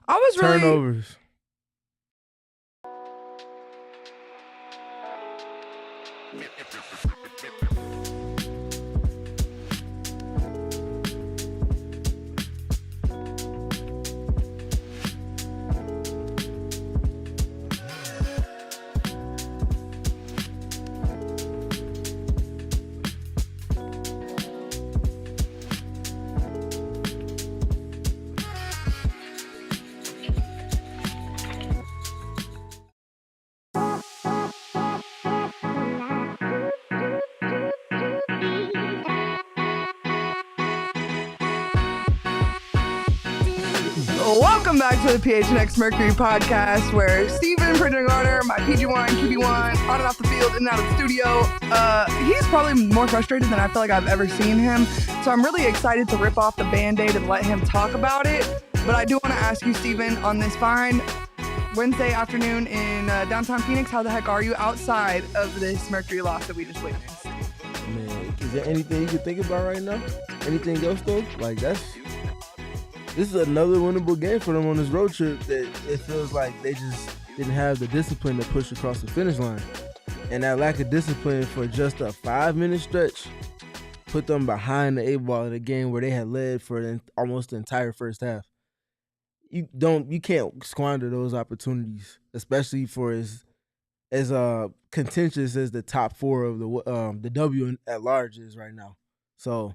I was really Turnovers. Welcome back to the Phoenix Mercury podcast, where Steven, Bridget Garner, my PG1, QB1, on and off the field, in and out of the studio. He's probably more frustrated than I feel like I've ever seen him. So I'm really excited to rip off the Band-Aid and let him talk about it. But I do want to ask you, Steven, on this fine Wednesday afternoon in downtown Phoenix, how the heck are you outside of this Mercury loss that we just witnessed? Man, is there anything you can think about right now? Anything else though? Like this is another winnable game for them on this road trip that it feels like they just didn't have the discipline to push across the finish line. And that lack of discipline for just a 5-minute stretch put them behind the 8-ball in a game where they had led for almost the entire first half. You can't squander those opportunities, especially for as contentious as the top 4 of the W at large is right now. So,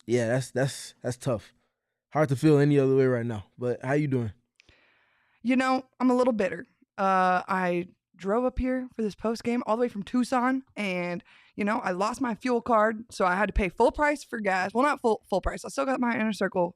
yeah, that's tough. Hard to feel any other way right now. But how you doing? You know, I'm a little bitter. I drove up here for this post game all the way from Tucson, and I lost my fuel card, so I had to pay full price for gas. Well, not full price. I still got my Inner Circle,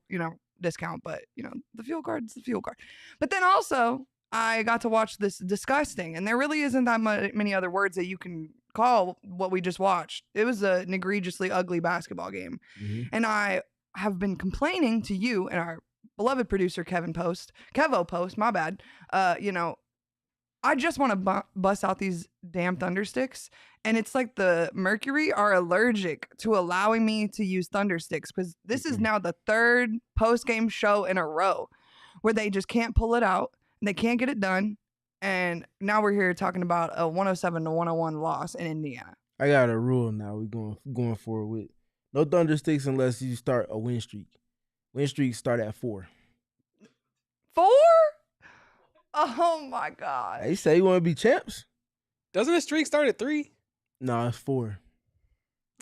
discount, but the fuel card's the fuel card. But then also I got to watch this disgusting, and there really isn't that many other words that you can call what we just watched. It was an egregiously ugly basketball game. Mm-hmm. And I have been complaining to you and our beloved producer Kevo Post, my bad. I just want to bust out these damn thundersticks, and it's like the Mercury are allergic to allowing me to use thundersticks, because this is now the 3rd post-game show in a row where they just can't pull it out and they can't get it done. And now we're here talking about a 107-101 loss in Indiana. I got a rule now we're going forward with. No thundersticks unless you start a win streak. Win streaks start at 4. 4? Oh my God. Hey, you say you want to be champs? Doesn't a streak start at 3? No, it's 4.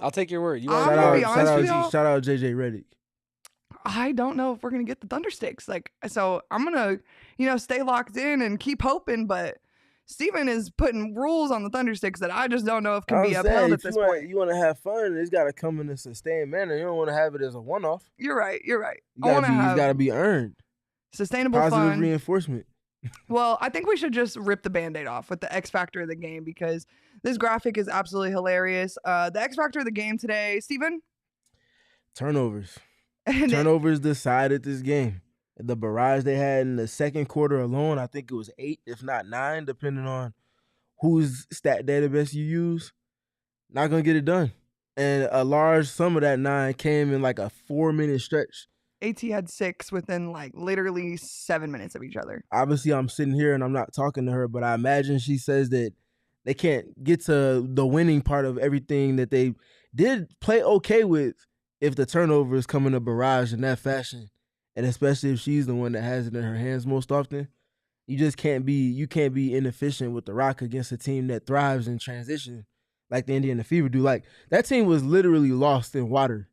I'll take your word. I'm gonna be honest with y'all. Shout out JJ Redick. I don't know if we're gonna get the thundersticks. So I'm gonna, stay locked in and keep hoping. But Steven is putting rules on the thundersticks that I just don't know if can be upheld at this point. You want to have fun, it's got to come in a sustained manner. You don't want to have it as a one-off. You're right. It's got to be earned. Sustainable positive fun. reinforcement. Well, I think we should just rip the Band-Aid off with the X factor of the game, because this graphic is absolutely hilarious. The X factor of the game today, Steven? Turnovers. Turnovers decided this game. The barrage they had in the second quarter alone, I think it was 8, if not 9, depending on whose stat database you use. Not going to get it done. And a large sum of that 9 came in like a 4-minute stretch. AT had 6 within literally 7 minutes of each other. Obviously, I'm sitting here and I'm not talking to her, but I imagine she says that they can't get to the winning part of everything that they did play okay with if the turnovers come in a barrage in that fashion. And especially if she's the one that has it in her hands most often. You can't be inefficient with the Rock against a team that thrives in transition like the Indiana Fever do. Like, that team was literally lost in water.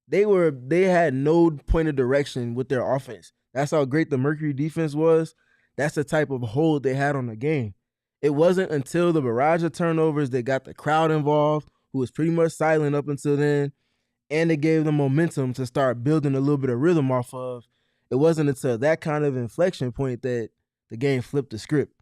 They had no point of direction with their offense. That's how great the Mercury defense was. That's the type of hold they had on the game. It wasn't until the barrage of turnovers that got the crowd involved, who was pretty much silent up until then, and it gave them momentum to start building a little bit of rhythm off of. It wasn't until that kind of inflection point that the game flipped the script.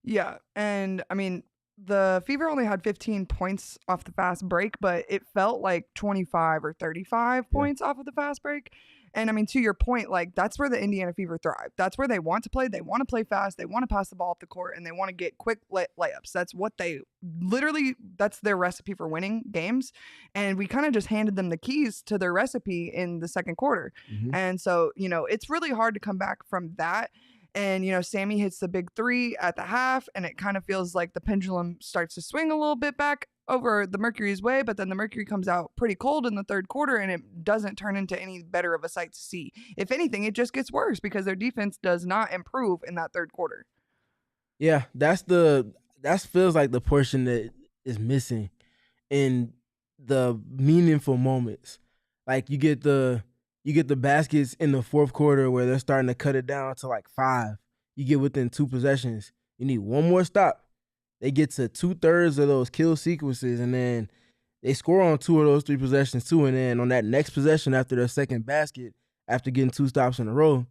Yeah, and I mean, the Fever only had 15 points off the fast break, but it felt like 25 or 35 Yeah. points off of the fast break. And I mean, to your point, like that's where the Indiana Fever thrive. That's where they want to play. They want to play fast. They want to pass the ball up the court, and they want to get quick layups. That's what they literally. That's their recipe for winning games. And we kind of just handed them the keys to their recipe in the second quarter. Mm-hmm. And so, it's really hard to come back from that. And, Sammy hits the big three at the half, and it kind of feels like the pendulum starts to swing a little bit back over the Mercury's way, but then the Mercury comes out pretty cold in the third quarter, and it doesn't turn into any better of a sight to see. If anything, it just gets worse because their defense does not improve in that third quarter. Yeah, that feels like the portion that is missing in the meaningful moments. Like you get the baskets in the fourth quarter where they're starting to cut it down to like 5. You get within 2 possessions. You need one more stop. They get to 2/3 of those kill sequences, and then they score on 2 of those 3 possessions too. And then on that next possession after their second basket, after getting 2 stops in a row,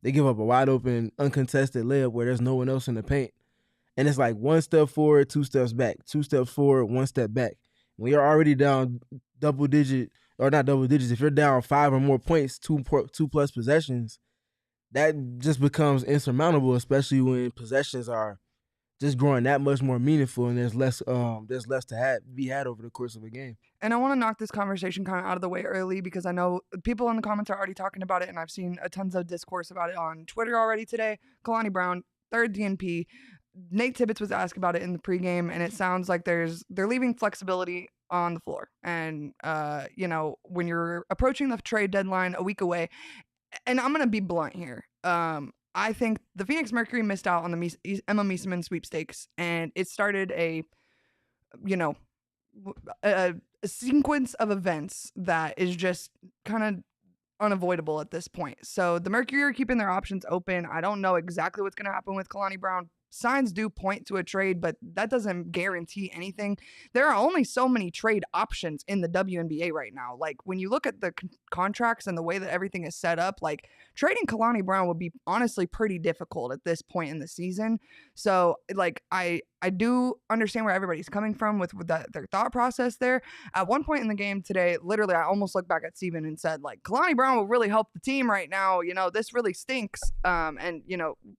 they give up a wide open, uncontested layup where there's no one else in the paint. And it's like 1 step forward, 2 steps back, 2 steps forward, 1 step back. When you're already down double digit, or not double digits, if you're down 5 or more points, 2 plus possessions, that just becomes insurmountable, especially when possessions are just growing that much more meaningful and there's less to be had over the course of a game. And I want to knock this conversation kind of out of the way early because I know people in the comments are already talking about it, and I've seen a tons of discourse about it on Twitter already today. Kalani Brown, third DNP. Nate Tibbetts was asked about it in the pregame, and it sounds like they're leaving flexibility on the floor. And, when you're approaching the trade deadline a week away, and I'm going to be blunt here. I think the Phoenix Mercury missed out on the Emma Miesemann sweepstakes, and it started a sequence of events that is just kind of unavoidable at this point. So the Mercury are keeping their options open. I don't know exactly what's going to happen with Kalani Brown. Signs do point to a trade, but that doesn't guarantee anything. There are only so many trade options in the WNBA right now. Like when you look at the contracts and the way that everything is set up, like trading Kalani Brown would be honestly pretty difficult at this point in the season. So like I do understand where everybody's coming from with their thought process there. At one point in the game today, literally, I almost looked back at Steven and said, like, Kalani Brown will really help the team right now. This really stinks. And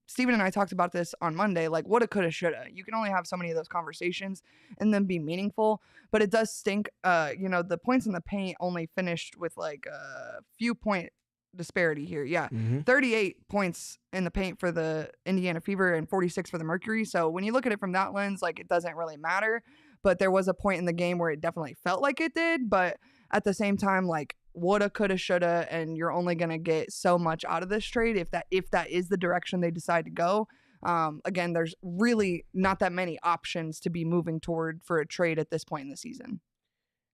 Steven and I talked about this on Monday, like, woulda, coulda, shoulda. You can only have so many of those conversations and then be meaningful. But it does stink. The points in the paint only finished with, like, a few point disparity here. Yeah. 38 points in the paint for the Indiana Fever and 46 for the Mercury. So when you look at it from that lens, like it doesn't really matter, but there was a point in the game where it definitely felt like it did. But at the same time, like woulda, coulda, shoulda, and you're only going to get so much out of this trade if that is the direction they decide to go. Again, there's really not that many options to be moving toward for a trade at this point in the season.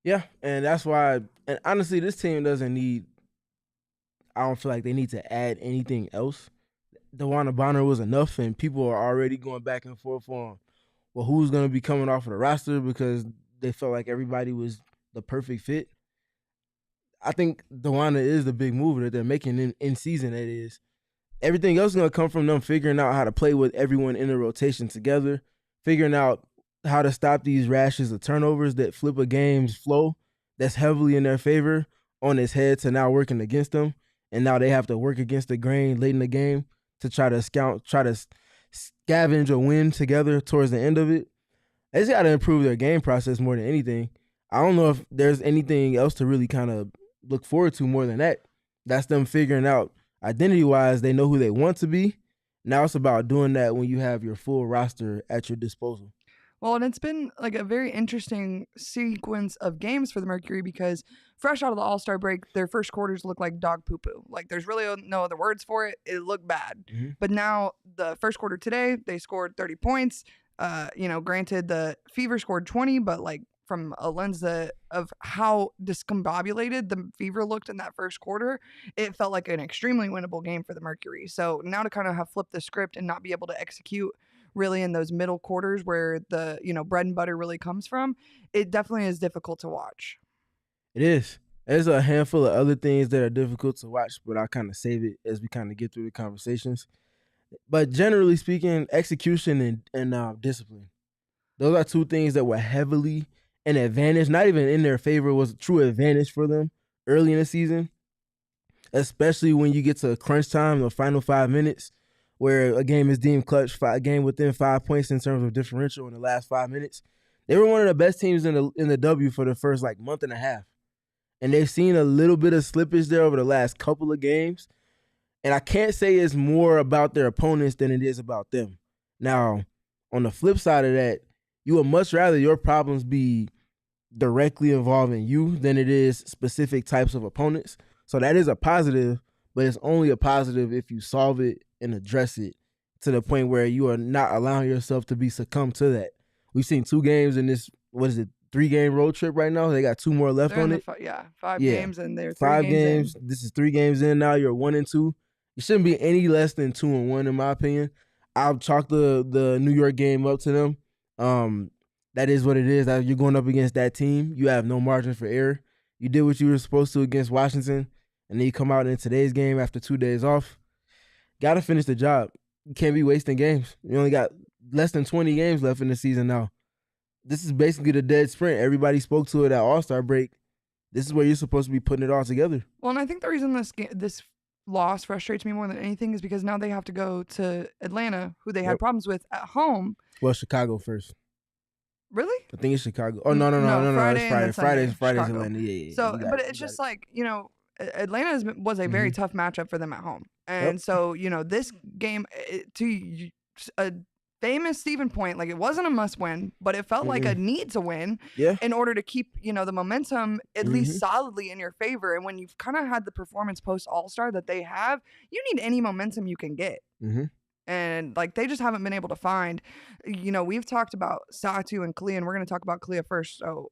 Yeah. And that's why, and honestly, this team I don't feel like they need to add anything else. DeWanna Bonner was enough, and people are already going back and forth on, well, who's going to be coming off of the roster because they felt like everybody was the perfect fit. I think DeWanna is the big move that they're making in season. It is. Everything else is going to come from them figuring out how to play with everyone in the rotation together, figuring out how to stop these rashes of turnovers that flip a game's flow that's heavily in their favor on its head to now working against them. And now they have to work against the grain late in the game to try to scavenge a win together towards the end of it. They just got to improve their game process more than anything. I don't know if there's anything else to really kind of look forward to more than that. That's them figuring out identity-wise, they know who they want to be. Now it's about doing that when you have your full roster at your disposal. Well, and it's been like a very interesting sequence of games for the Mercury because fresh out of the All-Star break, their first quarters look like dog poo-poo. Like there's really no other words for it. It looked bad. Mm-hmm. But now the first quarter today, they scored 30 points. Granted the Fever scored 20, but like from a lens of how discombobulated the Fever looked in that first quarter, it felt like an extremely winnable game for the Mercury. So now to kind of have flipped the script and not be able to execute really in those middle quarters where the, bread and butter really comes from, it definitely is difficult to watch. It is. There's a handful of other things that are difficult to watch, but I'll kind of save it as we kind of get through the conversations. But generally speaking, execution and discipline. Those are two things that were heavily an advantage, not even in their favor, was a true advantage for them early in the season, especially when you get to crunch time, the final 5 minutes, where a game is deemed clutch, a game within 5 points in terms of differential in the last 5 minutes. They were one of the best teams in the W for the first month and a half. And they've seen a little bit of slippage there over the last couple of games. And I can't say it's more about their opponents than it is about them. Now, on the flip side of that, you would much rather your problems be directly involving you than it is specific types of opponents. So that is a positive, but it's only a positive if you solve it and address it to the point where you are not allowing yourself to be succumbed to that. We've seen 2 games in this, 3-game road trip right now. They got 2 more left on it. 5 games, and they're 5 3 games games. This is 3 games in now. You're 1-2. You shouldn't be any less than 2-1 in my opinion. I'll chalk the New York game up to them. That is what it is. You're going up against that team. You have no margin for error. You did what you were supposed to against Washington, and then you come out in today's game after 2 days off. Got to finish the job. You can't be wasting games. You only got less than 20 games left in the season now. This is basically the dead sprint. Everybody spoke to it at All-Star break. This is where you're supposed to be putting it all together. Well, and I think the reason this loss frustrates me more than anything is because now they have to go to Atlanta, who they had problems with at home. Well, Chicago first. Really? I think it's Chicago. Oh, no. It's Friday. Friday's Atlanta. Yeah. So, but it's just like, Atlanta was a very tough matchup for them at home. And so, this game, to a famous Steven point, like, it wasn't a must win, but it felt like a need to win in order to keep, the momentum at least solidly in your favor. And when you've kind of had the performance post All-Star that they have, you need any momentum you can get. And like, they just haven't been able to find, we've talked about Satou and Kahleah, and we're going to talk about Kahleah first. So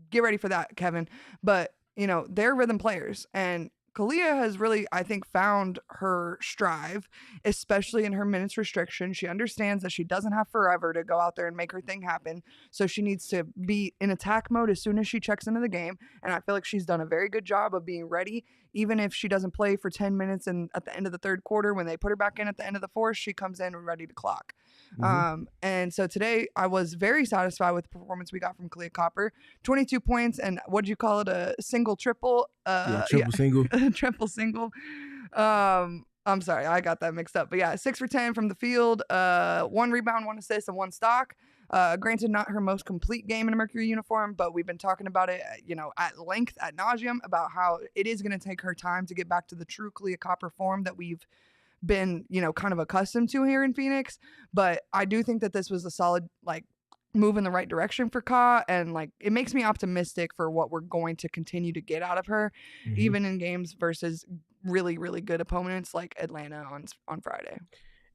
get ready for that, Kevin. But, they're rhythm players, and Kahleah has really, I think, found her strive, especially in her minutes restriction. She understands that she doesn't have forever to go out there and make her thing happen. So she needs to be in attack mode as soon as she checks into the game. And I feel like she's done a very good job of being ready. Even if she doesn't play for 10 minutes and at the end of the third quarter, when they put her back in at the end of the fourth, she comes in ready to clock. And so today I was very satisfied with the performance we got from Kahleah Copper. 22 points and what'd you call it? A single triple? Single. Triple single. I'm sorry, I got that mixed up. But yeah, 6 for 10 from the field, 1 rebound, 1 assist, and 1 stock. Granted, not her most complete game in a Mercury uniform, but we've been talking about it, at length, ad nauseum, about how it is going to take her time to get back to the true Kahleah Copper form that we've been, kind of accustomed to here in Phoenix. But I do think that this was a solid, move in the right direction for Ka, and it makes me optimistic for what we're going to continue to get out of her, even in games versus really, really good opponents like Atlanta on Friday.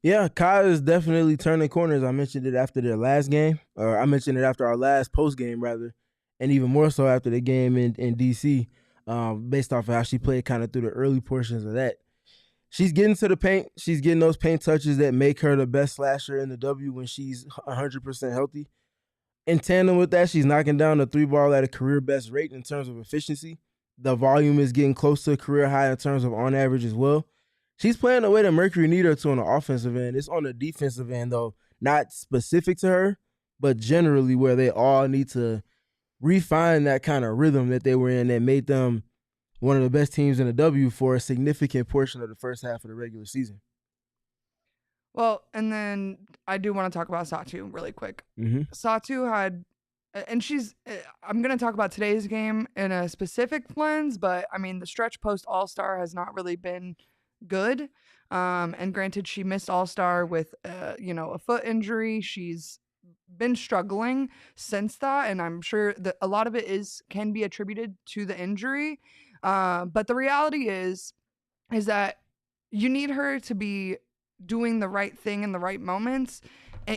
Yeah, Ka is definitely turning corners. I mentioned it after their last game, or I mentioned it after our last post game rather, and even more so after the game in DC, based off of how she played kind of through the early portions of that. She's getting to the paint. She's getting those paint touches that make her the best slasher in the W when she's 100% healthy. In tandem with that, she's knocking down the 3-ball at a career best rate in terms of efficiency. The volume is getting close to a career high in terms of on average as well. She's playing the way that Mercury need her to on the offensive end. It's on the defensive end, though, not specific to her, but generally where they all need to refine that kind of rhythm that they were in that made them one of the best teams in the W for a significant portion of the first half of the regular season. Well, and then I do want to talk about Satou really quick. Satou had, and I'm going to talk about today's game in a specific lens, but I mean, the stretch post All-Star has not really been good. And granted, she missed All-Star with, a foot injury. She's been struggling since that, and I'm sure that a lot of it can be attributed to the injury. But the reality is that you need her to be doing the right thing in the right moments,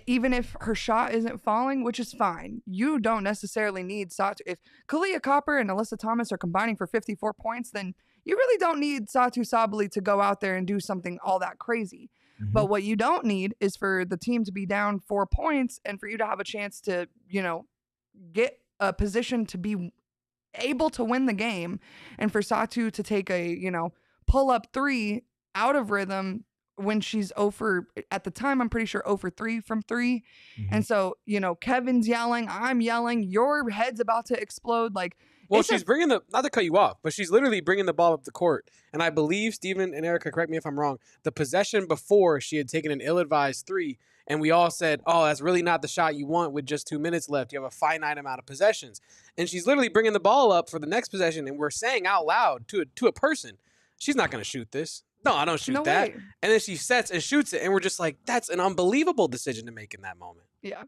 even if her shot isn't falling, which is fine. You don't necessarily need Satou. If Kahleah Copper and Alyssa Thomas are combining for 54 points, then you really don't need Satou Sabally to go out there and do something all that crazy. But what you don't need is for the team to be down 4 points and for you to have a chance to, get a position to be able to win the game, and for Satou to take a, pull-up 3 out of rhythm when she's 0 for, at the time, I'm pretty sure 0 for 3 from 3. Mhm. And so, Kevin's yelling, I'm yelling, your head's about to explode. Like, Well, it's she's bringing not to cut you off, but she's literally bringing the ball up the court. And I believe, Steven and Erica, correct me if I'm wrong, the possession before she had taken an ill-advised 3, and we all said, oh, that's really not the shot you want with just 2 minutes left. You have a finite amount of possessions. And she's literally bringing the ball up for the next possession, and we're saying out loud to a person, she's not going to shoot this. No, I don't shoot No that. way. And then she sets and shoots it, and we're just like, that's an unbelievable decision to make in that moment. Yeah.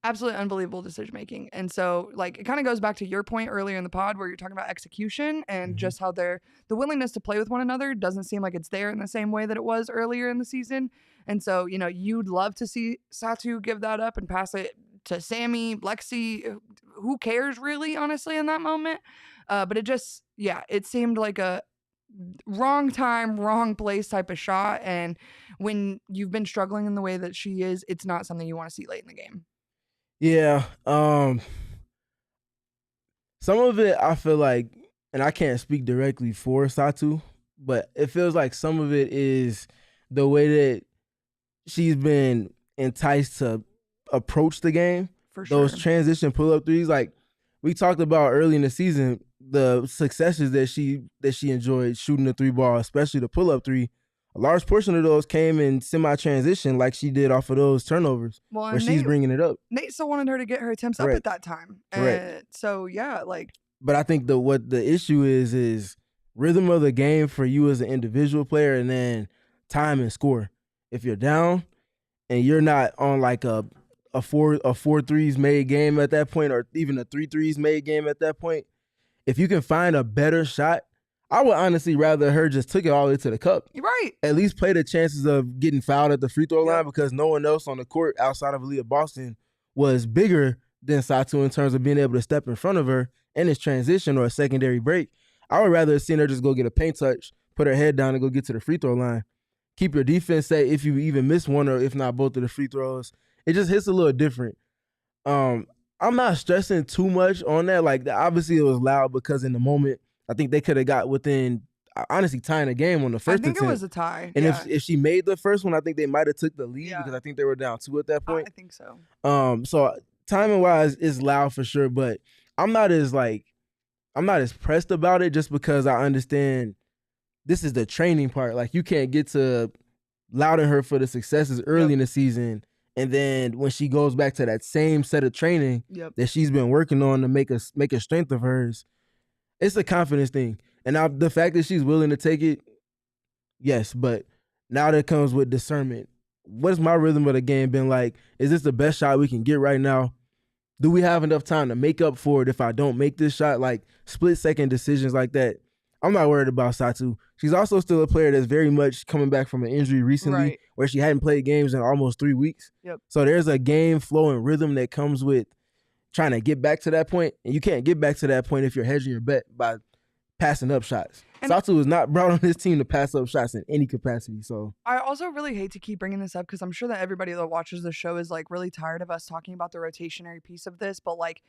Absolutely unbelievable decision making. And so, like, it kind of goes back to your point earlier in the pod where you're talking about execution and just how the willingness to play with one another doesn't seem like it's there in the same way that it was earlier in the season. And so, you'd love to see Satou give that up and pass it to Sammy, Lexi. Who cares, really, honestly, in that moment? But it seemed like a wrong time, wrong place type of shot. And when you've been struggling in the way that she is, it's not something you want to see late in the game. Yeah. Some of it I feel like, and I can't speak directly for Satou, but it feels like some of it is the way that she's been enticed to approach the game. For sure. Those transition pull-up threes, like we talked about early in the season, the successes that she enjoyed shooting the 3 ball, especially the pull-up 3. A large portion of those came in semi-transition like she did off of those turnovers where she's bringing it up. Nate still wanted her to get her attempts up at that time. Correct. So, yeah, like. But I think what the issue is rhythm of the game for you as an individual player and then time and score. If you're down and you're not on like a 4 threes made game at that point or even a 3 threes made game at that point, if you can find a better shot, I would honestly rather her just took it all the way to the cup. You're right. At least play the chances of getting fouled at the free throw line because no one else on the court outside of Aaliyah Boston was bigger than Satou in terms of being able to step in front of her in his transition or a secondary break. I would rather have seen her just go get a paint touch, put her head down and go get to the free throw line. Keep your defense safe if you even miss one or if not both of the free throws. It just hits a little different. I'm not stressing too much on that. Like, obviously it was loud because in the moment, I think they could have got within, honestly, tying the game on the first attempt. I think it was a tie. And if she made the first one, I think they might have took the lead because I think they were down 2 at that point. I think so. So timing-wise, it's loud for sure, but I'm not as pressed about it just because I understand this is the training part. Like, you can't get to lauding her for the successes early in the season, and then when she goes back to that same set of training that she's been working on to make a strength of hers, it's a confidence thing. And now the fact that she's willing to take it, yes, but now that comes with discernment. What's my rhythm of the game been like? Is this the best shot we can get right now? Do we have enough time to make up for it if I don't make this shot? Like, split-second decisions like that. I'm not worried about Satou. She's also still a player that's very much coming back from an injury recently where she hadn't played games in almost 3 weeks. So there's a game flow and rhythm that comes with trying to get back to that point, and you can't get back to that point if you're hedging your bet by passing up shots. And Satou is not brought on this team to pass up shots in any capacity. So I also really hate to keep bringing this up because I'm sure that everybody that watches the show is like really tired of us talking about the rotationary piece of this, but like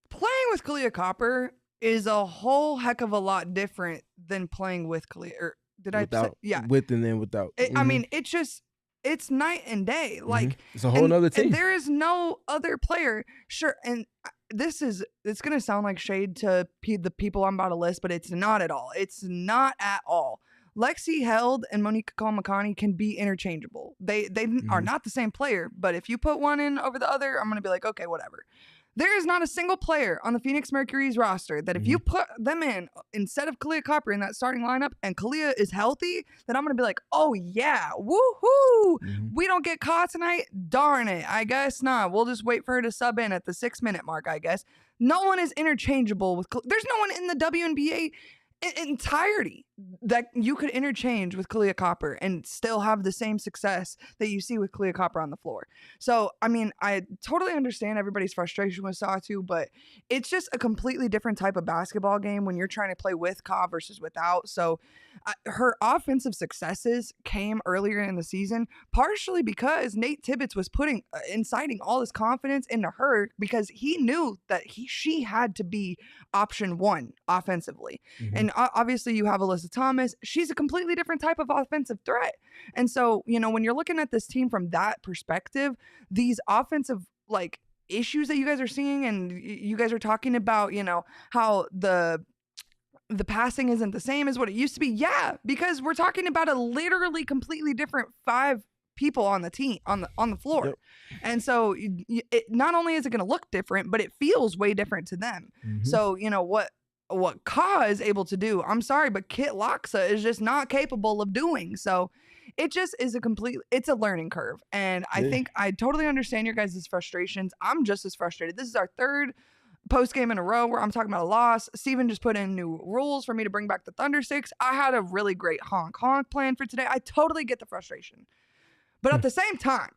playing with Kahleah Copper is a whole heck of a lot different than playing with Kahleah. Or did without, I say? Yeah. With and then without. I mean, it's night and day. Like, it's a whole nother team. And there is no other player. Sure. And it's going to sound like shade to the people I'm about to list, but it's not at all. It's not at all. Lexi Held and Monique Kamakani can be interchangeable. They are not the same player, but if you put one in over the other, I'm going to be like, okay, whatever. There is not a single player on the Phoenix Mercury's roster that if you put them in instead of Kahleah Copper in that starting lineup and Kahleah is healthy, then I'm going to be like, oh yeah, woohoo. We don't get caught tonight. Darn it. I guess not. We'll just wait for her to sub in at the 6-minute mark, I guess. No one is interchangeable with there's no one in the WNBA entirety that you could interchange with Kahleah Copper and still have the same success that you see with Kahleah Copper on the floor. So, I mean, I totally understand everybody's frustration with Satou, but it's just a completely different type of basketball game when you're trying to play with Ka versus without. So, her offensive successes came earlier in the season, partially because Nate Tibbetts was inciting all his confidence into her because he knew that she had to be option one offensively. Mm-hmm. And obviously you have Alyssa Thomas. She's a completely different type of offensive threat. And so, when you're looking at this team from that perspective, these offensive issues that you guys are seeing, and you guys are talking about, how the passing isn't the same as what it used to be. Yeah, because we're talking about a literally completely different 5 people on the team on the floor. Yep. And so it not only is it going to look different, but it feels way different to them. Mm-hmm. So, what Ka is able to do, I'm sorry, but Kit Loxa is just not capable of doing. So it just is it's a learning curve. And I think I totally understand your guys' frustrations. I'm just as frustrated. This is our 3rd post game in a row where I'm talking about a loss. Steven just put in new rules for me to bring back the Thundersticks. I had a really great honk plan for today. I totally get the frustration. But at the same time,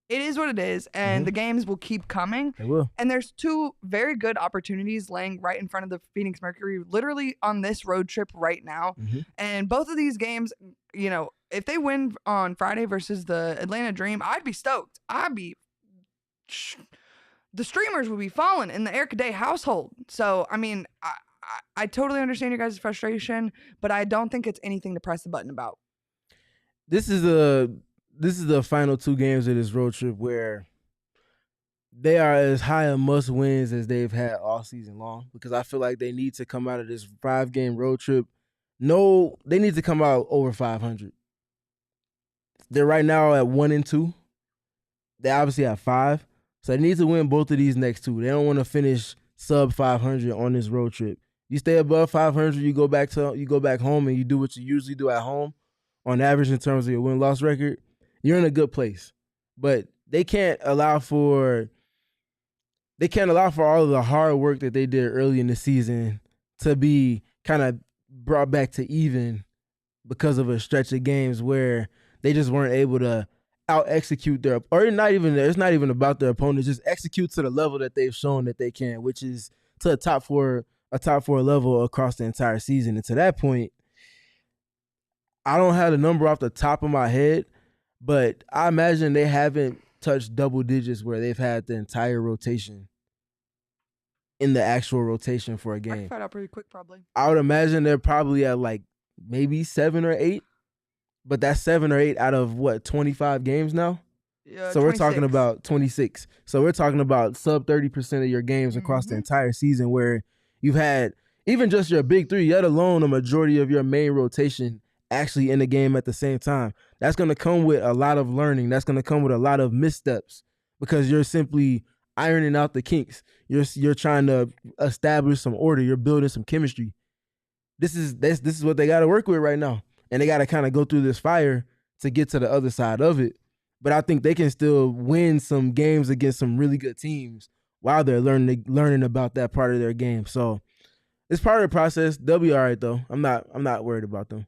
it is what it is, and the games will keep coming. They will. And there's 2 very good opportunities laying right in front of the Phoenix Mercury, literally on this road trip right now. Mm-hmm. And both of these games, if they win on Friday versus the Atlanta Dream, I'd be stoked. The streamers would be falling in the Erica Day household. So, I totally understand your guys' frustration, but I don't think it's anything to press the button about. This is the final 2 games of this road trip where they are as high a must wins as they've had all season long, because I feel like they need to come out of this 5-game road trip. No, they need to come out over 500. They're right now at 1-2. They obviously have 5. So they need to win both of these next 2. They don't want to finish sub 500 on this road trip. You stay above 500, you go back home and you do what you usually do at home on average in terms of your win-loss record. You're in a good place. But they can't allow for all of the hard work that they did early in the season to be kind of brought back to even because of a stretch of games where they just weren't able to out-execute it's not even about their opponents, just execute to the level that they've shown that they can, which is to a top four level across the entire season. And to that point, I don't have the number off the top of my head, but I imagine they haven't touched double digits where they've had the entire rotation in the actual rotation for a game. I can find out pretty quick, probably. I would imagine they're probably at maybe 7 or 8. But that's 7 or 8 out of 25 games now? Yeah, so 26. We're talking about 26. So we're talking about sub 30% of your games across the entire season where you've had even just your big 3, let alone a majority of your main rotation actually in the game at the same time. That's going to come with a lot of learning. That's going to come with a lot of missteps because you're simply ironing out the kinks. You're trying to establish some order. You're building some chemistry. This is what they got to work with right now. And they got to kind of go through this fire to get to the other side of it. But I think they can still win some games against some really good teams while they're learning about that part of their game. So it's part of the process. They'll be all right, though. I'm not worried about them.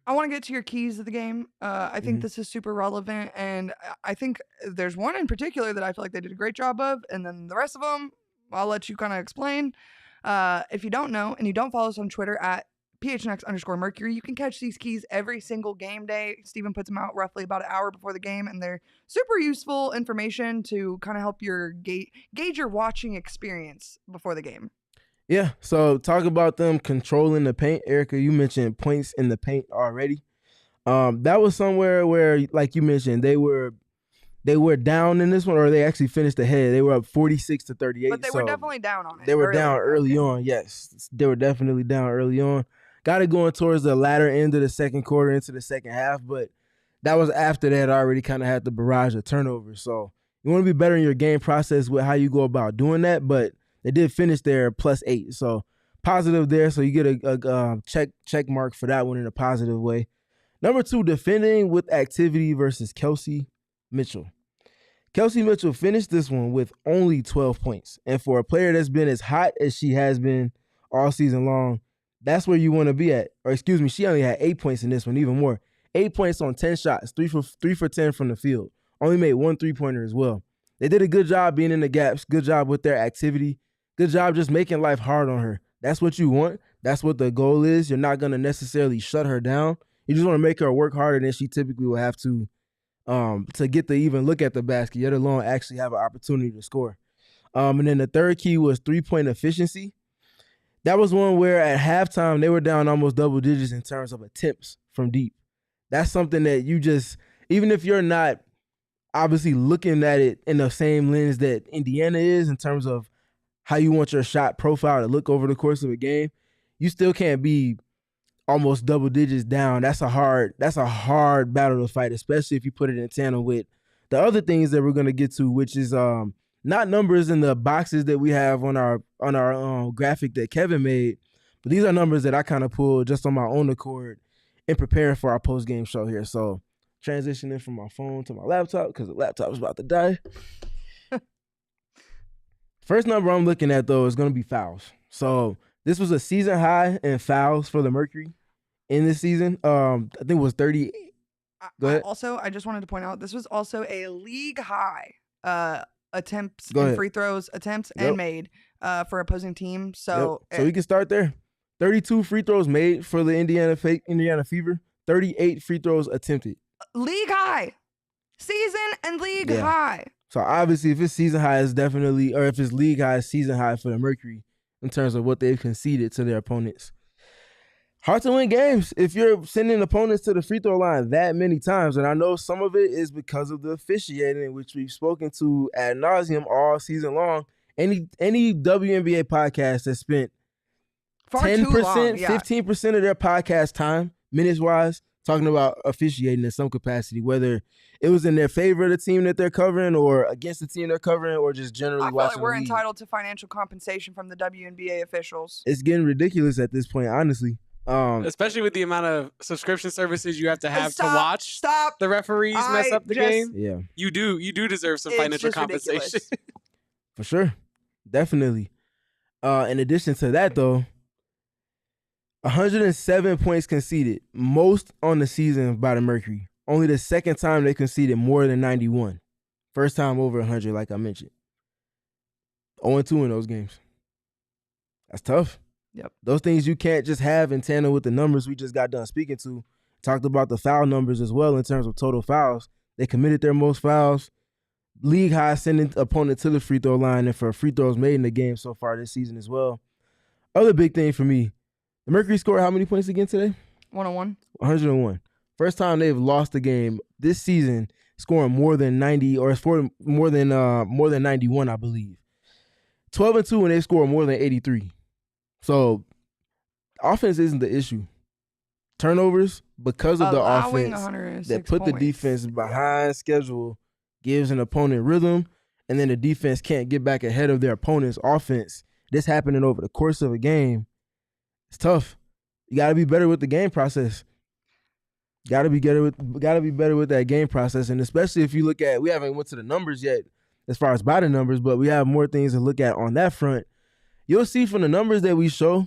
I want to get to your keys of the game. I think this is super relevant. And I think there's one in particular that I feel like they did a great job of. And then the rest of them, I'll let you kind of explain. If you don't know and you don't follow us on Twitter at PHNX_Mercury. You can catch these keys every single game day. Steven puts them out roughly about an hour before the game, and they're super useful information to kind of help your gauge your watching experience before the game. Yeah, so talk about them controlling the paint. Erica, you mentioned points in the paint already. That was somewhere where, like you mentioned, they were down in this one, or they actually finished ahead. They were up 46-38. But they were definitely down on it. They were down early on, yes. They were definitely down early on. Got it going towards the latter end of the second quarter into the second half, but that was after they had already kind of had the barrage of turnovers. So you want to be better in your game process with how you go about doing that, but they did finish there +8. So positive there, so you get a check mark for that one in a positive way. Number 2, defending with activity versus Kelsey Mitchell. Kelsey Mitchell finished this one with only 12 points. And for a player that's been as hot as she has been all season long, that's where you want to be at. Or excuse me, she only had 8 points in this one, even more. 8 points on 10 shots, 3 for 10 from the field. Only made 1 3-pointer as well. They did a good job being in the gaps, good job with their activity, good job just making life hard on her. That's what you want. That's what the goal is. You're not going to necessarily shut her down. You just want to make her work harder than she typically will have to get to even look at the basket, yet alone actually have an opportunity to score. And then the third key was 3-point efficiency. That was one where at halftime they were down almost double digits in terms of attempts from deep. That's something that you just, even if you're not obviously looking at it in the same lens that Indiana is in terms of how you want your shot profile to look over the course of a game, you still can't be almost double digits down. That's a hard battle to fight, especially if you put it in tandem with the other things that we're going to get to, which is not numbers in the boxes that we have on our graphic that Kevin made, but these are numbers that I kind of pulled just on my own accord in preparing for our post-game show here. So transitioning from my phone to my laptop because the laptop is about to die. First number I'm looking at, though, is going to be fouls. So this was a season high in fouls for the Mercury in this season. I think it was 30. Go ahead. Also, I just wanted to point out, this was also a league high attempts and free throws attempts and made for opposing team. So we can start there. 32 free throws made for the Indiana Fever. 38 free throws attempted. League high. Season and league high. So obviously, if it's season high, it's definitely, or if it's league high, it's season high for the Mercury in terms of what they've conceded to their opponents. Hard to win games if you're sending opponents to the free throw line that many times. And I know some of it is because of the officiating, which we've spoken to ad nauseum all season long. Any WNBA podcast has spent 10%, 15% of their podcast time, minutes-wise, talking about officiating in some capacity, whether it was in their favor of the team that they're covering or against the team they're covering or just generally watching. I feel like we're entitled to financial compensation from the WNBA officials. It's getting ridiculous at this point, honestly. Especially with the amount of subscription services you have to watch the referees mess up the game. Yeah, you do deserve some financial compensation. For sure. Definitely. In addition to that, though, 107 points conceded, most on the season by the Mercury. Only the second time they conceded more than 91. First time over 100, like I mentioned. 0-2 in those games. That's tough. Yep. Those things you can't just have in tandem with the numbers we just got done speaking to. Talked about the foul numbers as well in terms of total fouls. They committed their most fouls. League high sending opponent to the free throw line and for free throws made in the game so far this season as well. Other big thing for me, the Mercury scored how many points again today? 101. 101. First time they've lost a game this season scoring more than 90 or more than 91, I believe. 12-2 and they scored more than 83. So offense isn't the issue. Turnovers, because of the offense that put the defense behind schedule, gives an opponent rhythm, and then the defense can't get back ahead of their opponent's offense. This happening over the course of a game, it's tough. You got to be better with the game process. Got to be better with that game process, and especially if you look at, we haven't went to the numbers yet as far as by the numbers, but we have more things to look at on that front. You'll see from the numbers that we show,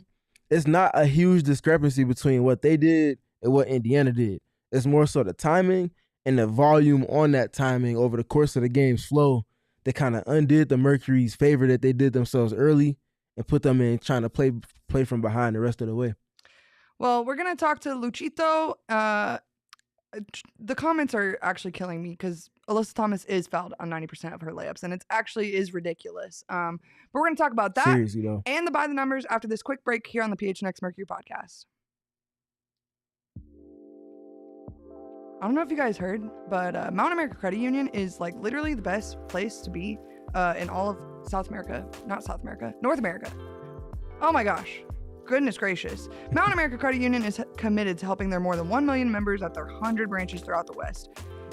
it's not a huge discrepancy between what they did and what Indiana did. It's more so the timing and the volume on that timing over the course of the game's flow that kind of undid the Mercury's favor that they did themselves early and put them in trying to play from behind the rest of the way. Well, we're going to talk to Luchito. The comments are actually killing me because Alyssa Thomas is fouled on 90% of her layups, and it actually is ridiculous. But we're going to talk about that Seriously, though. And the By the Numbers after this quick break here on the PHNX Mercury podcast. I don't know if you guys heard, but Mountain America Credit Union is like literally the best place to be in all of North America. Oh my gosh. Goodness gracious. Mountain America Credit Union is committed to helping their more than 1 million members at their 100 branches throughout the West.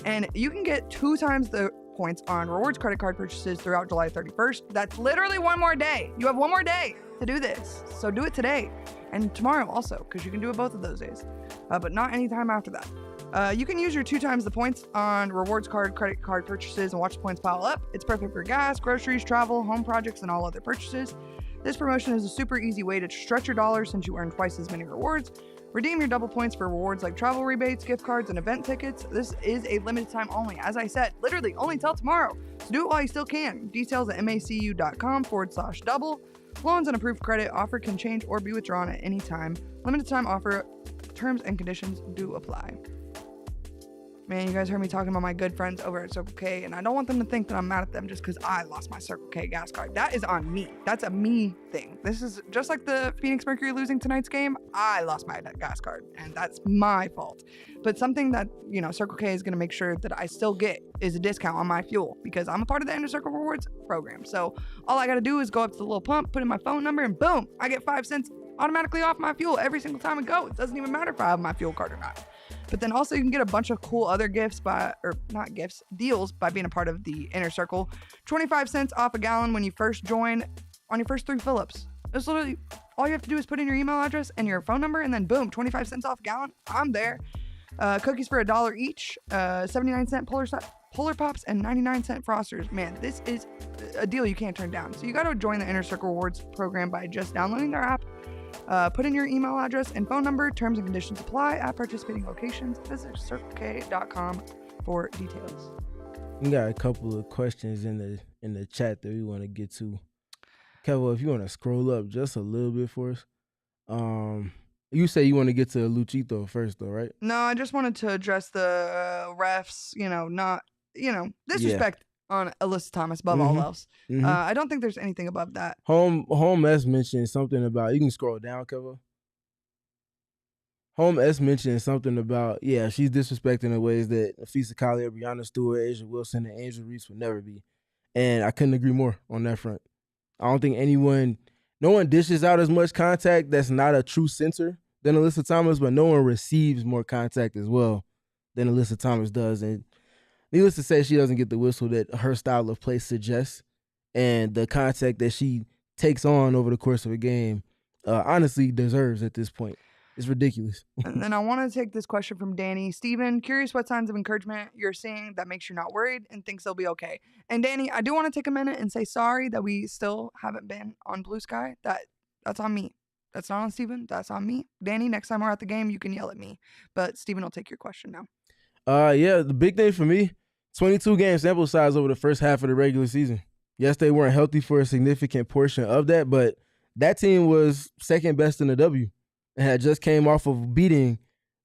And you can get 2 times the points on rewards credit card purchases throughout July 31st. That's literally one more day. You have one more day to do this. So do it today and tomorrow also, because you can do it both of those days, but not anytime after that. You can use your 2 times the points on rewards credit card purchases and watch the points pile up. It's perfect for gas, groceries, travel, home projects, and all other purchases. This promotion is a super easy way to stretch your dollars since you earn twice as many rewards. Redeem your double points for rewards like travel rebates, gift cards, and event tickets. This is a limited time only. As I said, literally only till tomorrow. So do it while you still can. Details at macu.com/double. Loans and approved credit offer can change or be withdrawn at any time. Limited time offer. Terms and conditions do apply. Man, you guys heard me talking about my good friends over at Circle K, and I don't want them to think that I'm mad at them just because I lost my Circle K gas card. That is on me. That's a me thing. This is just like the Phoenix Mercury losing tonight's game. I lost my gas card, and that's my fault. But something that, Circle K is going to make sure that I still get is a discount on my fuel because I'm a part of the Inner Circle Rewards program. So all I got to do is go up to the little pump, put in my phone number, and boom, I get 5 cents automatically off my fuel every single time I go. It doesn't even matter if I have my fuel card or not. But then also you can get a bunch of cool other deals by being a part of the Inner Circle. 25 cents off a gallon when you first join on your first 3 fill-ups. It's literally all you have to do is put in your email address and your phone number, and then boom, 25 cents off a gallon. I'm there. Cookies for $1 each, 79-cent Polar Pops, and 99-cent Frosters. Man, this is a deal you can't turn down. So you got to join the Inner Circle Rewards program by just downloading their app. Put in your email address and phone number. Terms and conditions apply at participating locations. Visit circlek.com for details. We got a couple of questions in the chat that we want to get to. Kevo, if you want to scroll up just a little bit for us. You say you want to get to Luchito first, though, right? No, I just wanted to address the refs. Disrespect on Alyssa Thomas above all else. I don't think there's anything above that. Home S mentioned something about, you can scroll down, Kevo. Home S mentioned something about, she's disrespecting in ways that Afisa Kahleah, Brianna Stewart, Asia Wilson, and Angel Reese would never be. And I couldn't agree more on that front. I don't think no one dishes out as much contact that's not a true center than Alyssa Thomas, but no one receives more contact as well than Alyssa Thomas does. And needless to say, she doesn't get the whistle that her style of play suggests, and the contact that she takes on over the course of a game honestly deserves at this point. It's ridiculous. And then I want to take this question from Danny. Steven, curious what signs of encouragement you're seeing that makes you not worried and thinks they'll be okay. And Danny, I do want to take a minute and say sorry that we still haven't been on Blue Sky. That's on me. That's not on Steven. That's on me. Danny, next time we're at the game, you can yell at me. But Steven will take your question now. The big thing for me, 22 game sample size over the first half of the regular season. Yes, they weren't healthy for a significant portion of that, but that team was second best in the W and had just came off of beating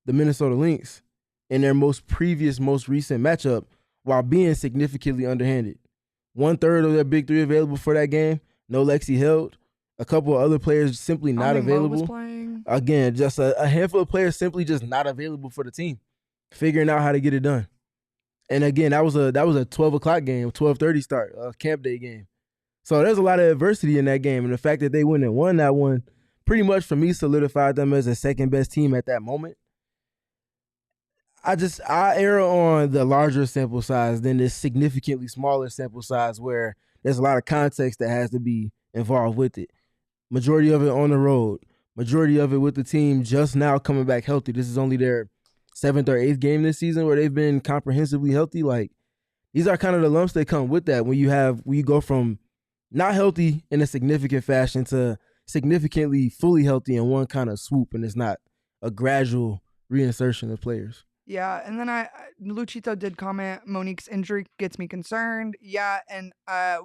the Minnesota Lynx in their most recent matchup while being significantly underhanded. 1/3 of their big 3 available for that game. No Lexi held. A couple of other players simply not available. Again, just a handful of players simply just not available for the team, figuring out how to get it done. And again, that was a 12 o'clock game, 12:30 start, a camp day game. So there's a lot of adversity in that game. And the fact that they went and won that one pretty much for me solidified them as a second best team at that moment. I err on the larger sample size than this significantly smaller sample size where there's a lot of context that has to be involved with it. Majority of it on the road. Majority of it with the team just now coming back healthy. This is only their 7th or 8th game this season where they've been comprehensively healthy. Like, these are kind of the lumps that come with that when you go from not healthy in a significant fashion to significantly fully healthy in one kind of swoop, and it's not a gradual reinsertion of players. Yeah, and then Luchito did comment, Monique's injury gets me concerned. Yeah, and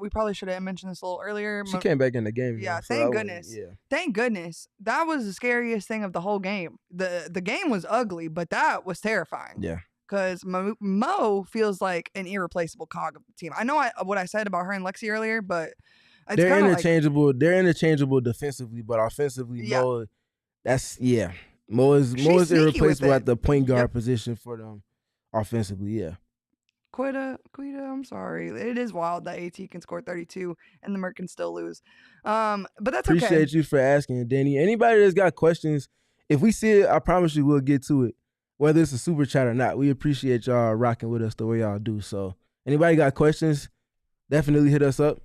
we probably should have mentioned this a little earlier. She came back in the game. Yeah, thank goodness. Thank goodness. That was the scariest thing of the whole game. The game was ugly, but that was terrifying. Yeah. Because Mo feels like an irreplaceable cog of the team. I know what I said about her and Lexi earlier, but it's they're interchangeable. They're interchangeable defensively, but offensively, Mo is irreplaceable at the point guard position for them offensively, yeah. Quita, I'm sorry. It is wild that AT can score 32 and the Merc can still lose. But that's okay. Appreciate you for asking, Danny. Anybody that's got questions, if we see it, I promise you we'll get to it. Whether it's a super chat or not, we appreciate y'all rocking with us the way y'all do. So anybody got questions, definitely hit us up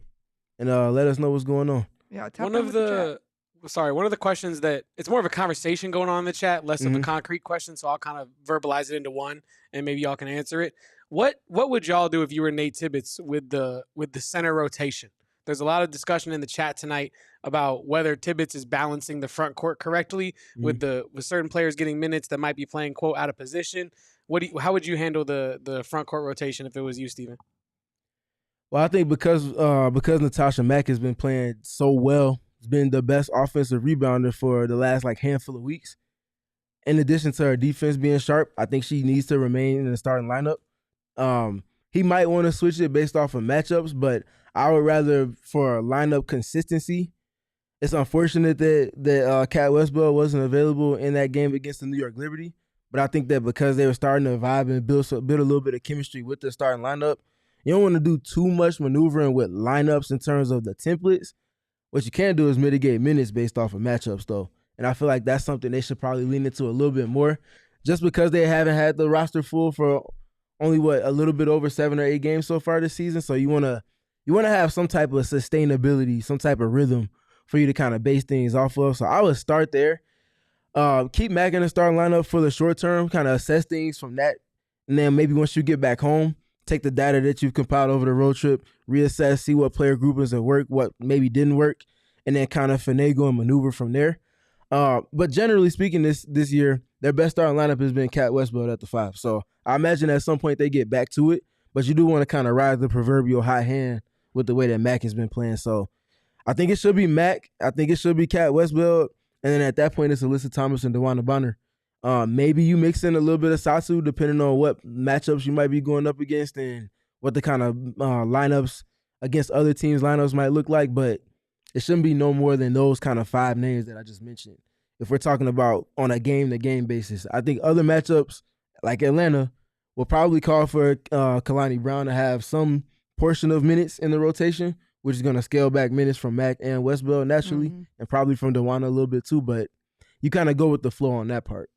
and let us know what's going on. Yeah, one of the questions that it's more of a conversation going on in the chat, less of a concrete question. So I'll kind of verbalize it into one, and maybe y'all can answer it. What would y'all do if you were Nate Tibbetts with the center rotation? There's a lot of discussion in the chat tonight about whether Tibbetts is balancing the front court correctly with certain players getting minutes that might be playing quote out of position. How would you handle the front court rotation if it was you, Steven? Well, I think because Natasha Mack has been playing so well been the best offensive rebounder for the last like handful of weeks. In addition to her defense being sharp, I think she needs to remain in the starting lineup. He might want to switch it based off of matchups, but I would rather for lineup consistency. It's unfortunate that Kat Westbell wasn't available in that game against the New York Liberty, but I think that because they were starting to vibe and build a little bit of chemistry with the starting lineup, you don't want to do too much maneuvering with lineups in terms of the templates. What you can do is mitigate minutes based off of matchups, though. And I feel like that's something they should probably lean into a little bit more, just because they haven't had the roster full for only a little bit over 7 or 8 games so far this season. So you wanna have some type of sustainability, some type of rhythm for you to kind of base things off of. So I would start there. Keep Mac in the starting lineup for the short term, kind of assess things from that, and then maybe once you get back home, take the data that you've compiled over the road trip, reassess, see what player groupings have worked, what maybe didn't work, and then kind of finagle and maneuver from there. But generally speaking, this year, their best starting lineup has been Kat Westbell at the 5. So I imagine at some point they get back to it, but you do want to kind of ride the proverbial hot hand with the way that Mac has been playing. So I think it should be Mac. I think it should be Kat Westbell. And then at that point, it's Alyssa Thomas and DeWanna Bonner. Maybe you mix in a little bit of Satou, depending on what matchups you might be going up against and what the kind of lineups against other teams' lineups might look like. But it shouldn't be no more than those kind of 5 names that I just mentioned. If we're talking about on a game-to-game basis, I think other matchups like Atlanta will probably call for Kalani Brown to have some portion of minutes in the rotation, which is going to scale back minutes from Mac and Westbell naturally, and probably from DeWanna a little bit too. But you kind of go with the flow on that part.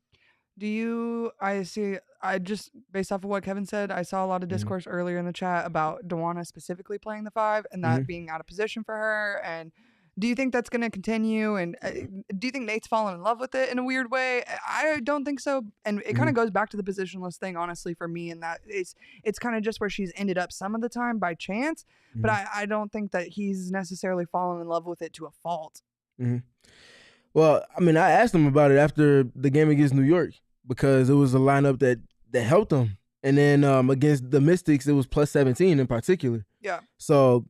I just, based off of what Kevin said, I saw a lot of discourse earlier in the chat about DeWanna specifically playing the 5 and that being out of position for her. And do you think that's going to continue? And do you think Nate's fallen in love with it in a weird way? I don't think so. And it kind of goes back to the positionless thing, honestly, for me. And that it's kind of just where she's ended up some of the time by chance. But I don't think that he's necessarily fallen in love with it to a fault. Well, I mean, I asked him about it after the game against New York because it was a lineup that helped them. And then against the Mystics, it was plus 17 in particular. Yeah. So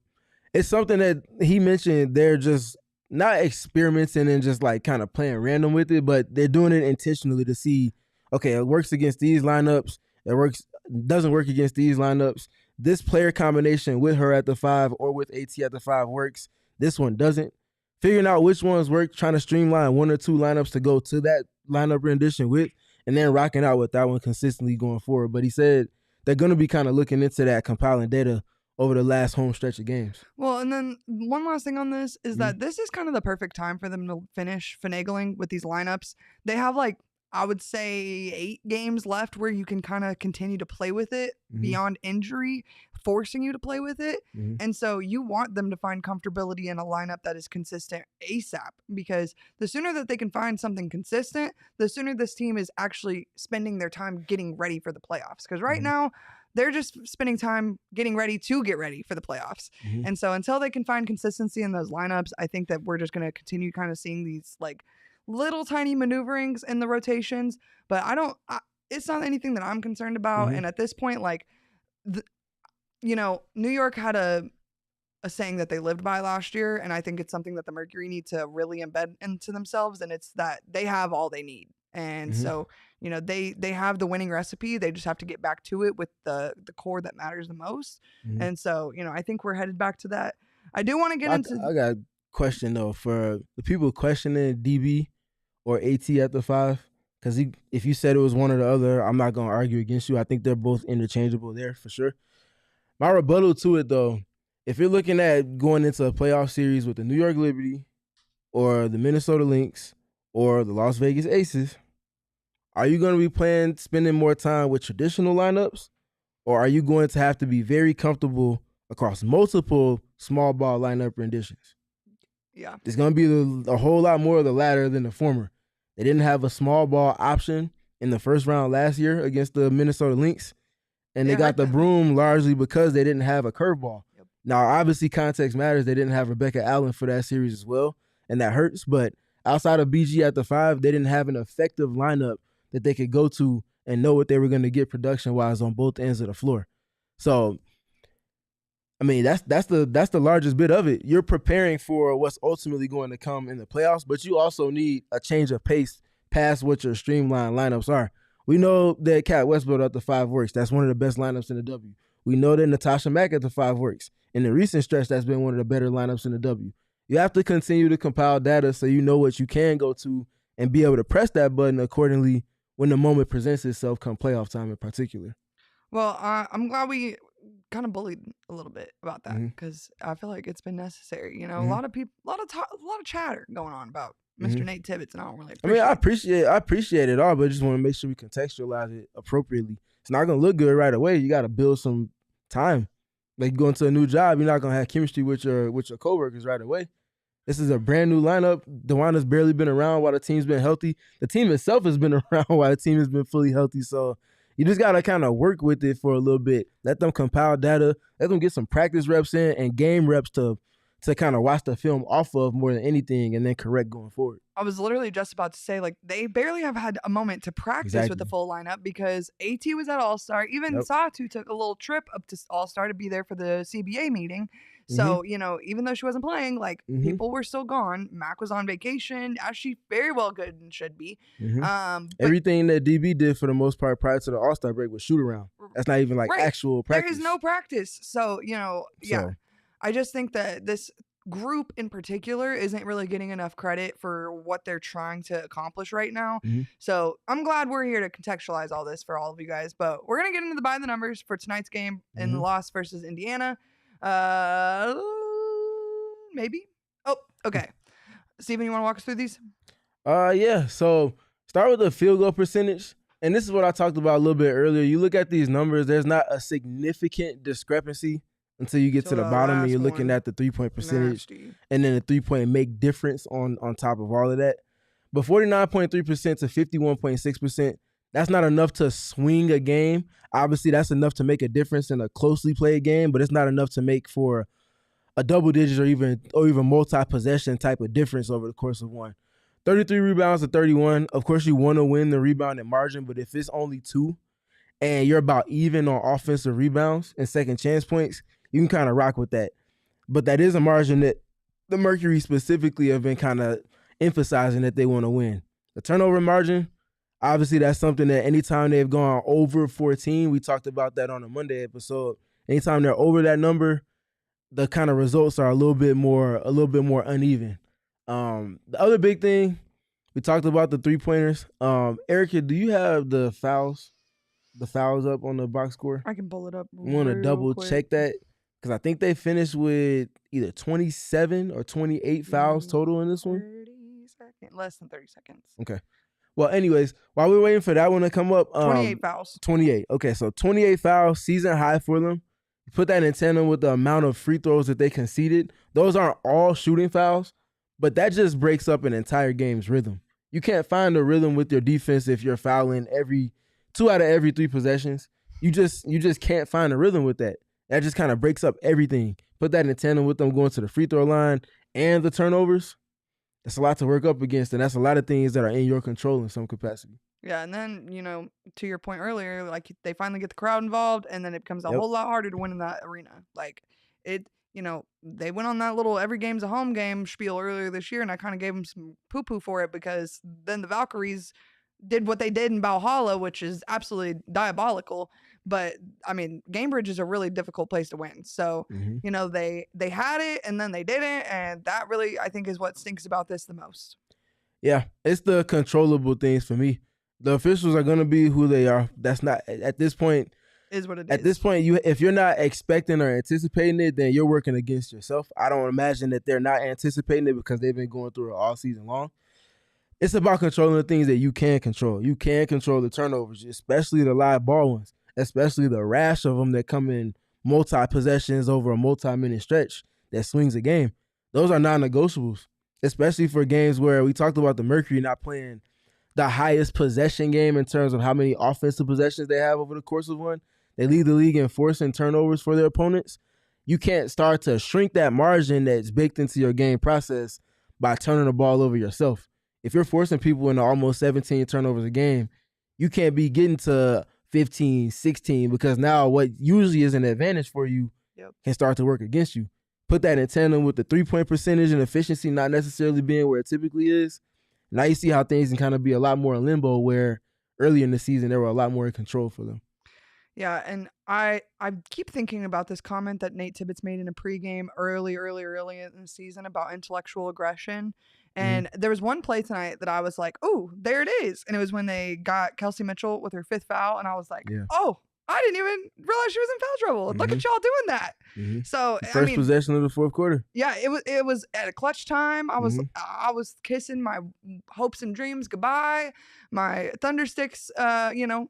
it's something that he mentioned they're just not experimenting and just like kind of playing random with it, but they're doing it intentionally to see, okay, it works against these lineups. Doesn't work against these lineups. This player combination with her at the 5 or with AT at the 5 works. This one doesn't. Figuring out which ones work, trying to streamline 1 or 2 lineups to go to that lineup rendition with, and then rocking out with that one consistently going forward. But he said they're going to be kind of looking into that, compiling data over the last home stretch of games. Well, and then one last thing on this is that this is kind of the perfect time for them to finish finagling with these lineups. They have like, I would say 8 games left where you can kind of continue to play with it beyond injury, forcing you to play with it. And so you want them to find comfortability in a lineup that is consistent ASAP, because the sooner that they can find something consistent, the sooner this team is actually spending their time getting ready for the playoffs. Because right now, they're just spending time getting ready to get ready for the playoffs. And so until they can find consistency in those lineups, I think that we're just going to continue kind of seeing these like little tiny maneuverings in the rotations. But it's not anything that I'm concerned about. And at this point, like, New York had a saying that they lived by last year. And I think it's something that the Mercury need to really embed into themselves. And it's that they have all they need. And so, they have the winning recipe. They just have to get back to it with the core that matters the most. And so, I think we're headed back to that. I do want to get into... I got a question, though, for the people questioning DB or AT at the 5. Because if you said it was one or the other, I'm not going to argue against you. I think they're both interchangeable there for sure. My rebuttal to it, though, if you're looking at going into a playoff series with the New York Liberty or the Minnesota Lynx or the Las Vegas Aces, are you going to be spending more time with traditional lineups, or are you going to have to be very comfortable across multiple small ball lineup renditions? Yeah. There's going to be a whole lot more of the latter than the former. They didn't have a small ball option in the first round last year against the Minnesota Lynx, and they got the broom largely because they didn't have a curveball. Yep. Now, obviously, context matters. They didn't have Rebecca Allen for that series as well, and that hurts. But outside of BG at the 5, they didn't have an effective lineup that they could go to and know what they were going to get production-wise on both ends of the floor. So I mean, that's the largest bit of it. You're preparing for what's ultimately going to come in the playoffs, but you also need a change of pace past what your streamlined lineups are. We know that Cat Westbrook at the 5 works. That's one of the best lineups in the W. We know that Natasha Mack at the 5 works. In the recent stretch, that's been one of the better lineups in the W. You have to continue to compile data so you know what you can go to and be able to press that button accordingly when the moment presents itself come playoff time in particular. Well, I'm glad we kind of bullied a little bit about that because I feel like it's been necessary. You know, a lot of people, a lot of chatter going on about Mr. Nate Tibbetts, and I don't really appreciate I appreciate it all, but I just want to make sure we contextualize it appropriately. It's not going to look good right away. You got to build some time. Like you go into a new job, you're not going to have chemistry with your coworkers right away. This is a brand new lineup. DeWanna's barely been around while the team's been healthy. The team itself has been around while the team has been fully healthy. So you just got to kind of work with it for a little bit. Let them compile data. Let them get some practice reps in and game reps to kind of watch the film off of more than anything and then correct going forward. I was literally just about to say, like, they barely have had a moment to practice with the full lineup because AT was at All-Star. Even Satou took a little trip up to All-Star to be there for the CBA meeting. So, you know, even though she wasn't playing, like, people were still gone. Mac was on vacation, as she very well could and should be. Everything that DB did for the most part prior to the All-Star break was shoot around. That's not even, like, actual practice. There is no practice. So, you know, I just think that this group in particular isn't really getting enough credit for what they're trying to accomplish right now. So I'm glad we're here to contextualize all this for all of you guys. But we're going to get into the by the numbers for tonight's game in the loss versus Indiana. Maybe. Oh, okay. Steven, you want to walk us through these? Yeah. So start with the field goal percentage. And this is what I talked about a little bit earlier. You look at these numbers, there's not a significant discrepancy until you get to the bottom and you're looking at the 3-point percentage and then the 3-point make difference on top of all of that. But 49.3% to 51.6%, that's not enough to swing a game. Obviously, that's enough to make a difference in a closely played game, but it's not enough to make for a double digit or even multi-possession type of difference over the course of one. 33 rebounds to 31. Of course, you want to win the rebounding margin, but if it's only 2 and you're about even on offensive rebounds and second chance points, you can kind of rock with that. But that is a margin that the Mercury specifically have been kind of emphasizing that they want to win. The turnover margin, obviously that's something that anytime they've gone over 14, we talked about that on the Monday episode. Anytime they're over that number, the kind of results are a little bit more uneven. The other big thing, we talked about the 3-pointers. Erica, do you have the fouls up on the box score? I can pull it up. I want to double check that because I think they finished with either 27 or 28 fouls total in this one. 30 seconds, less than 30 seconds. Okay. Well, anyways, while we're waiting for that one to come up. 28 fouls. 28. Okay, so 28 fouls, season high for them. You put that in tandem with the amount of free throws that they conceded. Those aren't all shooting fouls, but that just breaks up an entire game's rhythm. You can't find a rhythm with your defense if you're fouling 2 out of every 3 possessions. You just can't find a rhythm with that. That just kind of breaks up everything. Put that in tandem with them going to the free throw line and the turnovers. That's a lot to work up against, and that's a lot of things that are in your control in some capacity. Yeah, and then, you know, to your point earlier, like they finally get the crowd involved, and then it becomes a whole lot harder to win in that arena. Like you know, they went on that little every game's a home game spiel earlier this year, and I kind of gave them some poo-poo for it because then the Valkyries did what they did in Valhalla, which is absolutely diabolical. But, I mean, Gamebridge is a really difficult place to win. So, you know, they had it, and then they didn't, and that really, I think, is what stinks about this the most. Yeah, it's the controllable things for me. The officials are going to be who they are. That's not, at this point, is what it is. At this point, if you're not expecting or anticipating it, then you're working against yourself. I don't imagine that they're not anticipating it because they've been going through it all season long. It's about controlling the things that you can control. You can control the turnovers, especially the live ball ones, especially the rash of them that come in multi-possessions over a multi-minute stretch that swings a game. Those are non-negotiables, especially for games where we talked about the Mercury not playing the highest possession game in terms of how many offensive possessions they have over the course of one. They lead the league in forcing turnovers for their opponents. You can't start to shrink that margin that's baked into your game process by turning the ball over yourself. If you're forcing people into almost 17 turnovers a game, you can't be getting to 15, 16 because now what usually is an advantage for you can start to work against you. Put that in tandem with the 3-point percentage and efficiency not necessarily being where it typically is. Now you see how things can kind of be a lot more in limbo, where early in the season they were a lot more in control for them. Yeah, and I keep thinking about this comment that Nate Tibbetts made in a pregame early in the season about intellectual aggression. And there was one play tonight that I was like, oh, there it is. And it was when they got Kelsey Mitchell with her 5th foul. And I was like, oh, I didn't even realize she was in foul trouble. Look at y'all doing that. So the first possession of the fourth quarter. Yeah, it was at a clutch time. I was kissing my hopes and dreams goodbye. My Thundersticks,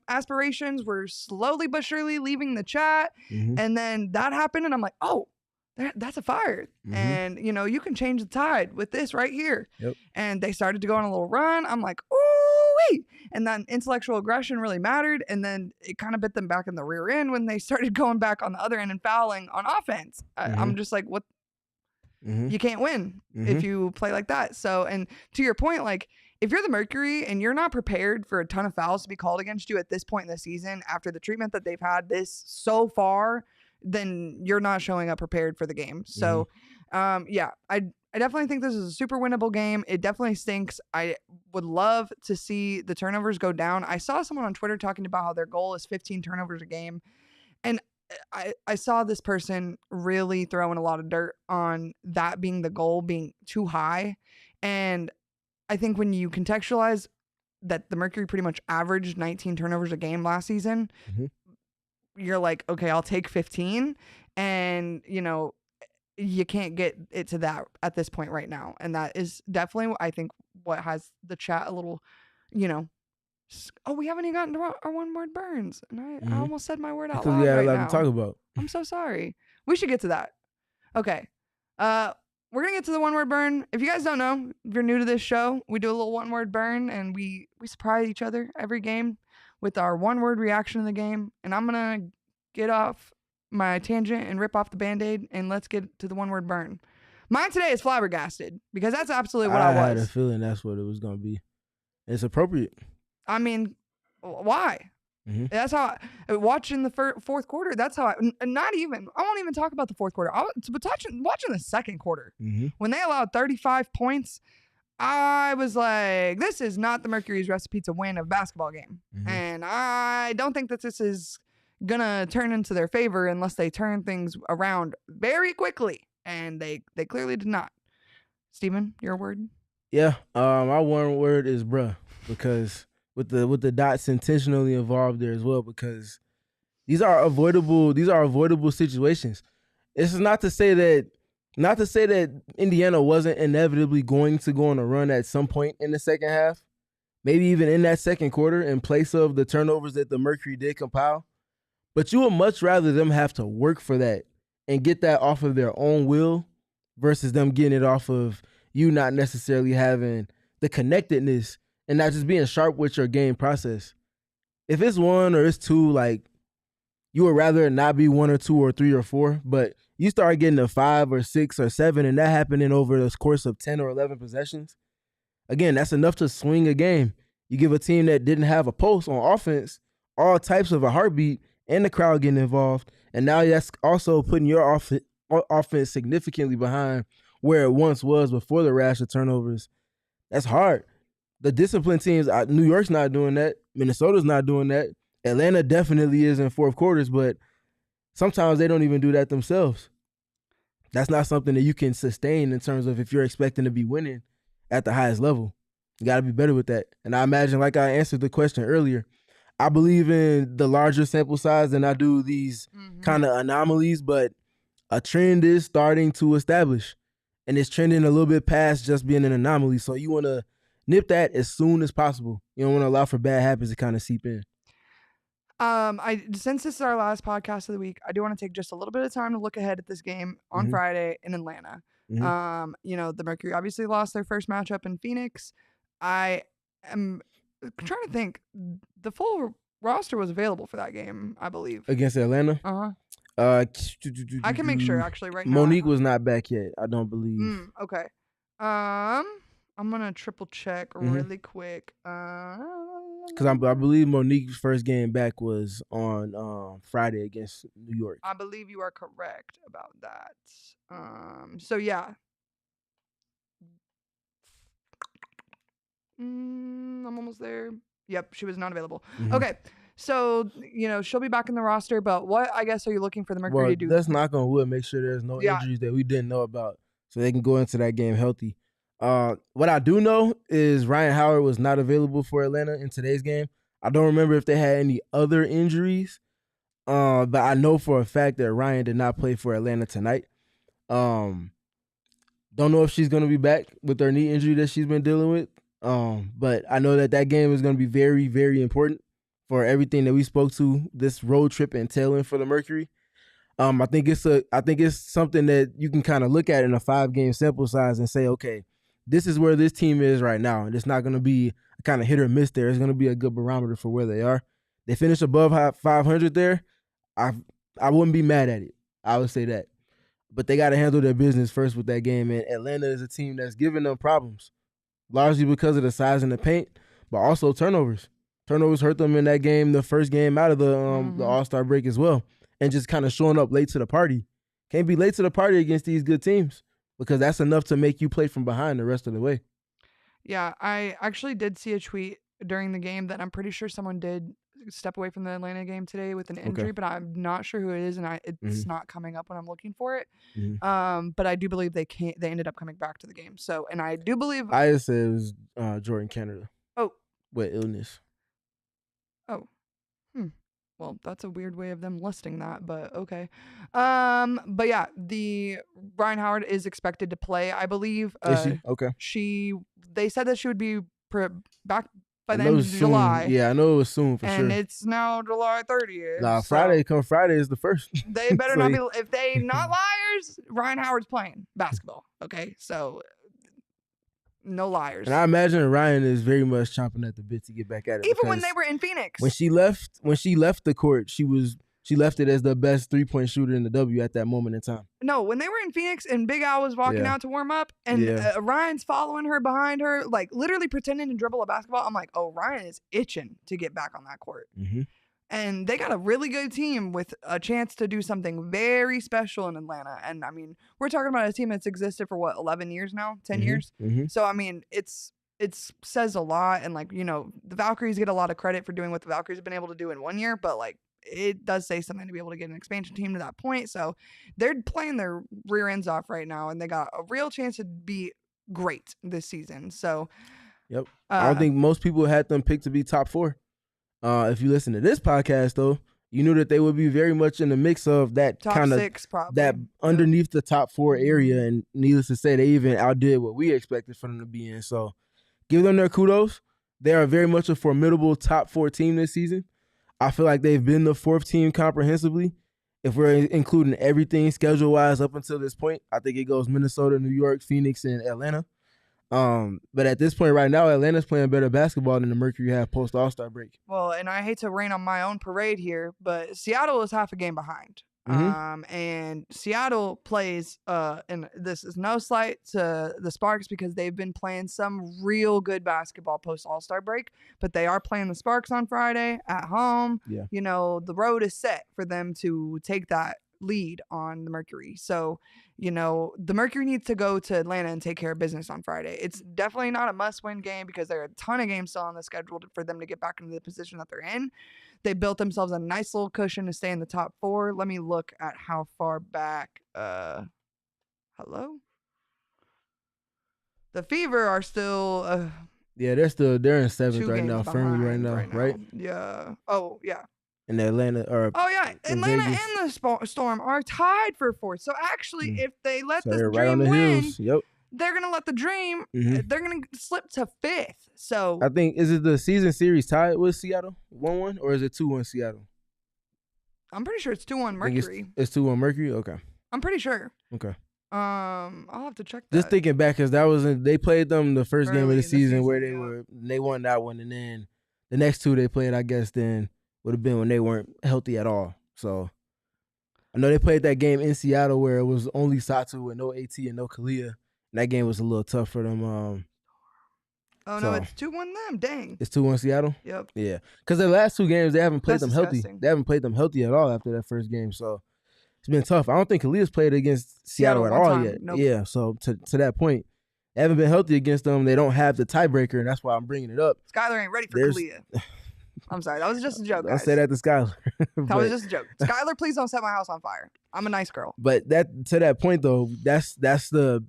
aspirations were slowly but surely leaving the chat. And then that happened, and I'm like, oh, that's a fire. And you can change the tide with this right here. And they started to go on a little run. I'm like, ooh. And then intellectual aggression really mattered. And then it kind of bit them back in the rear end when they started going back on the other end and fouling on offense. I'm just like, what? You can't win if you play like that. So, and to your point, like, if you're the Mercury and you're not prepared for a ton of fouls to be called against you at this point in the season, after the treatment that they've had this so far, then you're not showing up prepared for the game. So, I definitely think this is a super winnable game. It definitely stinks. I would love to see the turnovers go down. I saw someone on Twitter talking about how their goal is 15 turnovers a game. And I saw this person really throwing a lot of dirt on that being the goal being too high. And I think when you contextualize that the Mercury pretty much averaged 19 turnovers a game last season, you're like, okay, I'll take 15. And, you can't get it to that at this point right now. And that is definitely, I think, what has the chat a little, oh, we haven't even gotten to our one-word burns. And I almost said my word out loud right now. To talk about. I'm so sorry. We should get to that. Okay. We're going to get to the one-word burn. If you guys don't know, if you're new to this show, we do a little one-word burn, and we surprise each other every game with our one-word reaction to the game. And I'm going to get off my tangent and rip off the Band-Aid, and let's get to the one-word burn. Mine today is flabbergasted, because that's absolutely what I was. I had a feeling that's what it was going to be. It's appropriate. I mean, why? That's how watching the fourth quarter. That's how I won't even talk about the fourth quarter. Watching the second quarter when they allowed 35 points. I was like, this is not the Mercury's recipe to win a basketball game, and I don't think that this is gonna turn into their favor unless they turn things around very quickly, and they clearly did not. Steven, your word? Yeah, my one word is bruh, because with the dots intentionally involved there as well, because these are avoidable situations. This is not to say that Indiana wasn't inevitably going to go on a run at some point in the second half, maybe even in that second quarter, in place of the turnovers that the Mercury did compile. But you would much rather them have to work for that and get that off of their own will versus them getting it off of you not necessarily having the connectedness and not just being sharp with your game process. If it's 1 or it's 2, like, you would rather not be 1 or 2 or 3 or 4, but you start getting to 5 or 6 or 7, and that happening over the course of 10 or 11 possessions. Again, that's enough to swing a game. You give a team that didn't have a post on offense all types of a heartbeat, and the crowd getting involved, and now that's also putting your offense significantly behind where it once was before the rash of turnovers. That's hard. The disciplined teams, New York's not doing that. Minnesota's not doing that. Atlanta definitely is in fourth quarters, but sometimes they don't even do that themselves. That's not something that you can sustain in terms of if you're expecting to be winning at the highest level. You got to be better with that. And I imagine, like I answered the question earlier, I believe in the larger sample size than I do these kind of anomalies, but a trend is starting to establish, and it's trending a little bit past just being an anomaly. So you want to nip that as soon as possible. You don't want to allow for bad habits to kind of seep in. Since this is our last podcast of the week, I do want to take just a little bit of time to look ahead at this game on Friday in Atlanta. The Mercury obviously lost their first matchup in Phoenix. I am trying to think. The full roster was available for that game, I believe. Against Atlanta? I can make sure actually right now. Monique was not back yet, I don't believe. Okay. I'm gonna triple check really quick. Because I believe Monique's first game back was on Friday against New York. I believe you are correct about that. So yeah. I'm almost there. Yep, she was not available. Mhm. Okay. So, she'll be back in the roster, but what, I guess, are you looking for the Mercury to do? Let's knock on wood, make sure there's no injuries that we didn't know about so they can go into that game healthy. What I do know is Ryan Howard was not available for Atlanta in today's game. I don't remember if they had any other injuries, but I know for a fact that Ryan did not play for Atlanta tonight. Don't know if she's going to be back with her knee injury that she's been dealing with, but I know that game is going to be very, very important for everything that we spoke to this road trip entailing for the Mercury. I think it's something that you can kind of look at in a 5-game sample size and say, okay, this is where this team is right now, and it's not going to be a kind of hit or miss there. It's going to be a good barometer for where they are. They finish above 500 there. I wouldn't be mad at it. I would say that. But they got to handle their business first with that game, and Atlanta is a team that's giving them problems, largely because of the size in the paint, but also turnovers. Turnovers hurt them in that game, the first game out of the All-Star break as well, and just kind of showing up late to the party. Can't be late to the party against these good teams because that's enough to make you play from behind the rest of the way. Yeah, I actually did see a tweet during the game that I'm pretty sure someone did step away from the Atlanta game today with an injury, but I'm not sure who it is, and it's not coming up when I'm looking for it. But I do believe they ended up coming back to the game. So, and I do believe I said it was Jordan Canada. Oh, with illness. Oh, well, that's a weird way of them listing that, but okay. But yeah, the Ryan Howard is expected to play, I believe. Is she? Okay. They said that she would be back by the I know end it of was soon. July. Yeah, I know it was soon for sure. And it's now July 30th. Nah, so Friday is the first. They better not be. If they not liars, Ryan Howard's playing basketball. Okay, so no liars. And I imagine Ryan is very much chomping at the bit to get back at it. Even when they were in Phoenix. When she left the court, she left it as the best 3-point shooter in the W at that moment in time. No, when they were in Phoenix and Big Al was walking out to warm up and Ryan's following her behind her, like literally pretending to dribble a basketball, I'm like, oh, Ryan is itching to get back on that court. And they got a really good team with a chance to do something very special in Atlanta. And I mean, we're talking about a team that's existed for 11 years now, 10 years. So, I mean, it says a lot. And like, the Valkyries get a lot of credit for doing what the Valkyries have been able to do in 1 year, but like, it does say something to be able to get an expansion team to that point. So they're playing their rear ends off right now, and they got a real chance to be great this season. So, yep. I don't think most people had them picked to be top 4. If you listen to this podcast, though, you knew that they would be very much in the mix of that top kind of 6, probably. That underneath the top 4 area. And needless to say, they even outdid what we expected for them to be in. So give them their kudos. They are very much a formidable top 4 team this season. I feel like they've been the 4th team comprehensively. If we're including everything schedule-wise up until this point, I think it goes Minnesota, New York, Phoenix, and Atlanta. But at this point right now, Atlanta's playing better basketball than the Mercury have post All-Star break. Well, and I hate to rain on my own parade here, but Seattle is half a game behind. And Seattle plays, and this is no slight to the Sparks because they've been playing some real good basketball post All-Star break, but they are playing the Sparks on Friday at home. Yeah. The road is set for them to take that lead on the Mercury. So, the Mercury needs to go to Atlanta and take care of business on Friday. It's definitely not a must-win game because there are a ton of games still on the schedule for them to get back into the position that they're in. They built themselves a nice little cushion to stay in the top 4. Let me look at how far back. Hello? The Fever are still. Yeah, they're in 7th right now, firmly right now, right? Yeah. Oh, yeah. And Atlanta Atlanta and the Storm are tied for 4th. So actually, if they let the Dream right on the win, heels. Yep. They're gonna let the Dream. They're gonna slip to 5th. So I think is it the season series tied with Seattle 1-1 or is it 2-1 Seattle? I'm pretty sure it's 2-1 Mercury. It's 2-1 Mercury. Okay. I'm pretty sure. Okay. I'll have to check that. Just thinking back, because they played them the first game of the season where yeah. they won that one, and then the next 2 they played, I guess, then would have been when they weren't healthy at all. So I know they played that game in Seattle where it was only Satou and no AT and no Kahleah. And that game was a little tough for them. Oh, no, it's 2-1 them. Dang. It's 2-1 Seattle? Yep. Yeah. Because the last 2 games, they haven't played That's them healthy. disgusting. They haven't played them healthy at all after that first game. So it's been tough. I don't think Kahleah's played against Seattle at one all time. yet. Nope. Yeah. So to that point, they haven't been healthy against them. They don't have the tiebreaker, and that's why I'm bringing it up. Skylar ain't ready for Kahleah. I'm sorry. That was just a joke, guys. Don't say that to Skylar. That was just a joke. Skylar, please don't set my house on fire. I'm a nice girl. But to that point, though, that's the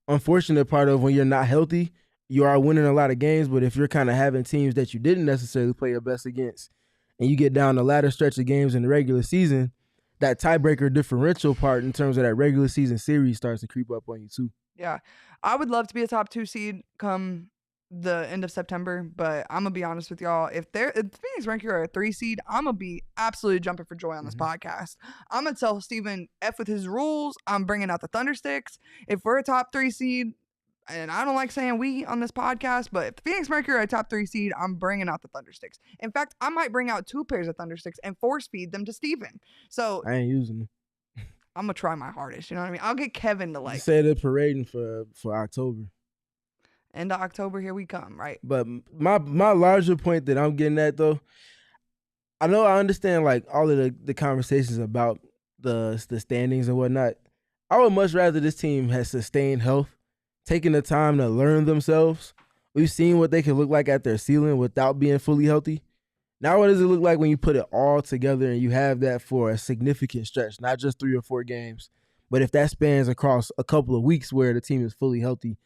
unfortunate part of when you're not healthy. You are winning a lot of games, but if you're kind of having teams that you didn't necessarily play your best against, and you get down the latter stretch of games in the regular season, that tiebreaker differential part in terms of that regular season series starts to creep up on you too. Yeah. I would love to be a top 2 seed come the end of September, but I'm gonna be honest with y'all. If Phoenix Mercury are a 3 seed, I'm gonna be absolutely jumping for joy on this podcast. I'm gonna tell Steven F with his rules. I'm bringing out the Thundersticks. If we're a top 3 seed, and I don't like saying we on this podcast, but if the Phoenix Mercury are a top 3 seed, I'm bringing out the Thundersticks. In fact, I might bring out 2 pairs of Thundersticks and force feed them to Steven. So I ain't using them. I'm gonna try my hardest. You know what I mean? I'll get Kevin to You say they're parading for October. End of October, here we come, right? But my larger point that I'm getting at, though, I understand like all of the conversations about the standings and whatnot. I would much rather this team has sustained health, taking the time to learn themselves. We've seen what they can look like at their ceiling without being fully healthy. Now what does it look like when you put it all together and you have that for a significant stretch, not just 3 or 4 games, but if that spans across a couple of weeks where the team is fully healthy,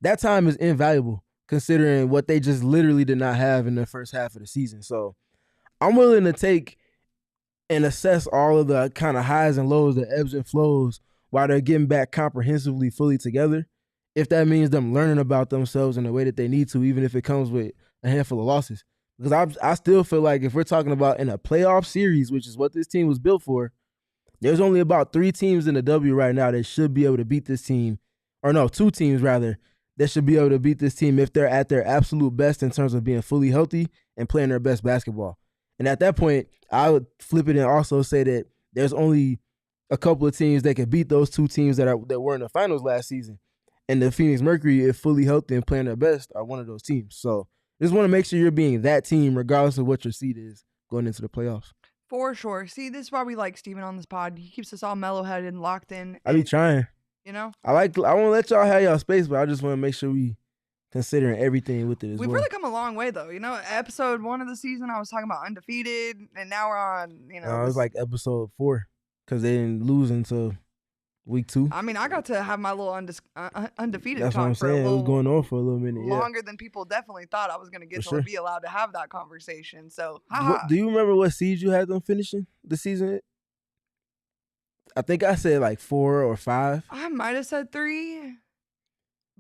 that time is invaluable considering what they just literally did not have in the first half of the season. So I'm willing to take and assess all of the kind of highs and lows, the ebbs and flows while they're getting back comprehensively fully together, if that means them learning about themselves in the way that they need to, even if it comes with a handful of losses. Because I still feel like if we're talking about in a playoff series, which is what this team was built for, there's only about 3 teams in the W right now that should be able to beat this team. Or no, 2 teams rather, that should be able to beat this team if they're at their absolute best in terms of being fully healthy and playing their best basketball. And at that point, I would flip it and also say that there's only a couple of teams that could beat those 2 teams that were in the finals last season. And the Phoenix Mercury, if fully healthy and playing their best, are one of those teams. So just want to make sure you're being that team regardless of what your seed is going into the playoffs. For sure. See, this is why we like Steven on this pod. He keeps us all mellow-headed and locked in. I be trying. You know? I want to let y'all have y'all space, but I just want to make sure we considering everything with it as We've well. really come a long way, though. You know, episode 1 of the season, I was talking about undefeated, and now we're on, you know. It was like episode 4 because they didn't lose until week 2. I mean, I got to have my little undefeated That's talk what I'm for a saying. It little was going on for a little minute. longer than people definitely thought I was going to get to be allowed to have that conversation. So, Do you remember what seed you had them finishing the season? I think I said like 4 or 5. I might have said 3,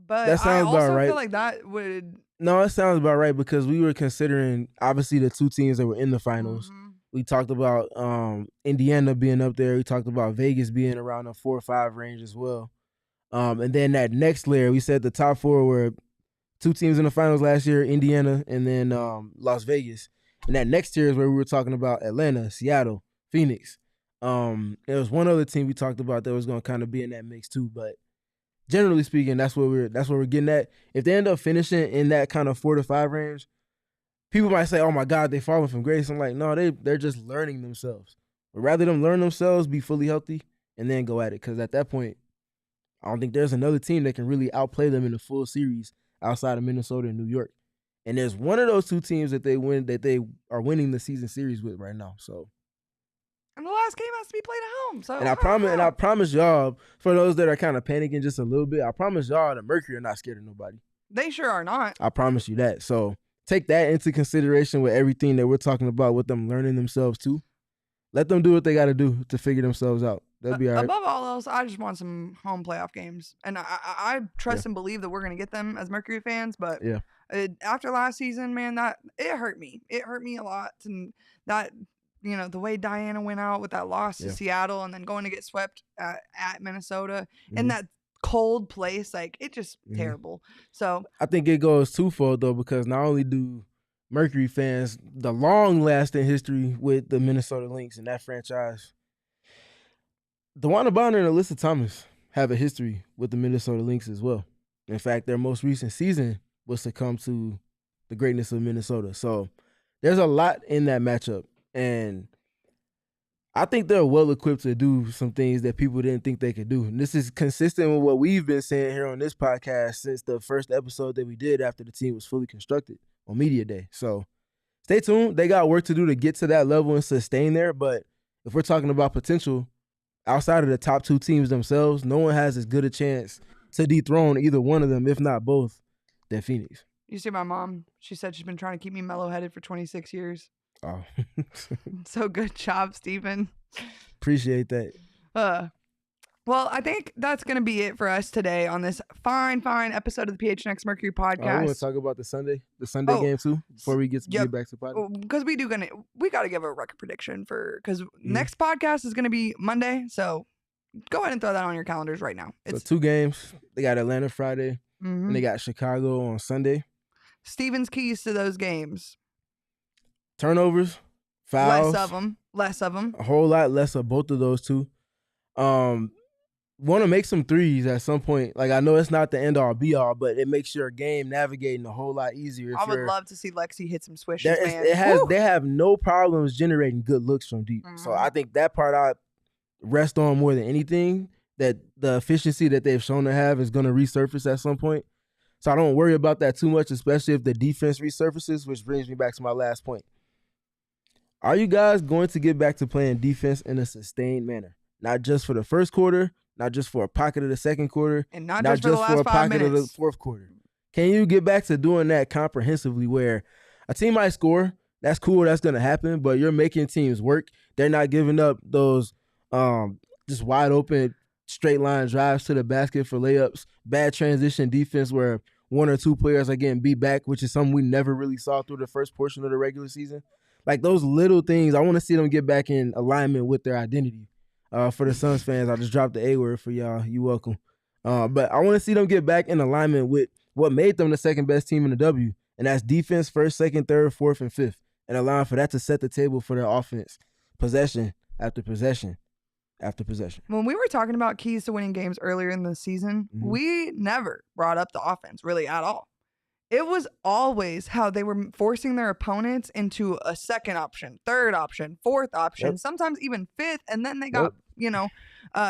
but That sounds I also about right. feel like that would. No, it sounds about right because we were considering obviously the 2 teams that were in the finals. Mm-hmm. We talked about Indiana being up there. We talked about Vegas being around the 4 or 5 range as well. And then that next layer, we said the top 4 were 2 teams in the finals last year, Indiana and then Las Vegas. And that next tier is where we were talking about Atlanta, Seattle, Phoenix. There was one other team we talked about that was going to kind of be in that mix too, but generally speaking, that's what we're getting at. If they end up finishing in that kind of 4 to 5 range, people might say, "Oh my God, they falling from grace." I'm like, no, they're just learning themselves. But rather them learn themselves, be fully healthy, and then go at it. Because at that point, I don't think there's another team that can really outplay them in the full series outside of Minnesota and New York. And there's one of those 2 teams that they are winning the season series with right now. So. And the last game has to be played at home. So And I promise y'all, for those that are kind of panicking just a little bit, I promise y'all the Mercury are not scared of nobody. They sure are not. I promise you that. So take that into consideration with everything that we're talking about with them learning themselves too. Let them do what they got to do to figure themselves out. They'll be all right. Above all else, I just want some home playoff games. And I trust and believe that we're going to get them as Mercury fans. But after last season, man, it hurt me. It hurt me a lot. And that... You know, the way Diana went out with that loss to Seattle and then going to get swept at Minnesota in that cold place, like, it just terrible. So I think it goes twofold, though, because not only do Mercury fans the long-lasting history with the Minnesota Lynx and that franchise, DeWanna Bonner and Alyssa Thomas have a history with the Minnesota Lynx as well. In fact, their most recent season will succumb to the greatness of Minnesota. So there's a lot in that matchup. And I think they're well equipped to do some things that people didn't think they could do. And this is consistent with what we've been saying here on this podcast since the first episode that we did after the team was fully constructed on Media Day. So stay tuned. They got work to do to get to that level and sustain there. But if we're talking about potential, outside of the top two teams themselves, no one has as good a chance to dethrone either one of them, if not both, than Phoenix. You see my mom? She said she's been trying to keep me mellow-headed for 26 years. Oh. So good job, Steven. Appreciate that. Well, I think that's going to be it for us today on this fine episode of the PHNX Mercury podcast. I want to talk about the Sunday game too before we get back to the podcast. Because we got to give a record prediction because next podcast is going to be Monday. So go ahead and throw that on your calendars right now. So 2 games. They got Atlanta Friday and they got Chicago on Sunday. Steven's keys to those games. Turnovers, fouls. Less of them. A whole lot less of both of those two. Want to make some threes at some point. Like, I know it's not the end all be all, but it makes your game navigating a whole lot easier. I would love to see Lexi hit some swishes, man. They have no problems generating good looks from deep. So I think that part I rest on more than anything, that the efficiency that they've shown to have is going to resurface at some point. So I don't worry about that too much, especially if the defense resurfaces, which brings me back to my last point. Are you guys going to get back to playing defense in a sustained manner? Not just for the first quarter, not just for a pocket of the second quarter, and not just for the last 5 pocket of the fourth quarter. Can you get back to doing that comprehensively where a team might score? That's cool. That's going to happen. But you're making teams work. They're not giving up those just wide open straight line drives to the basket for layups. Bad transition defense where 1 or 2 players are getting beat back, which is something we never really saw through the first portion of the regular season. Like those little things, I want to see them get back in alignment with their identity. For the Suns fans, I just dropped the A word for y'all. You welcome. But I want to see them get back in alignment with what made them the second best team in the W, and that's defense first, second, third, fourth, and fifth, and allowing for that to set the table for their offense, possession after possession after possession. When we were talking about keys to winning games earlier in the season, we never brought up the offense really at all. It was always how they were forcing their opponents into a second option, third option, fourth option, sometimes even fifth, and then they got,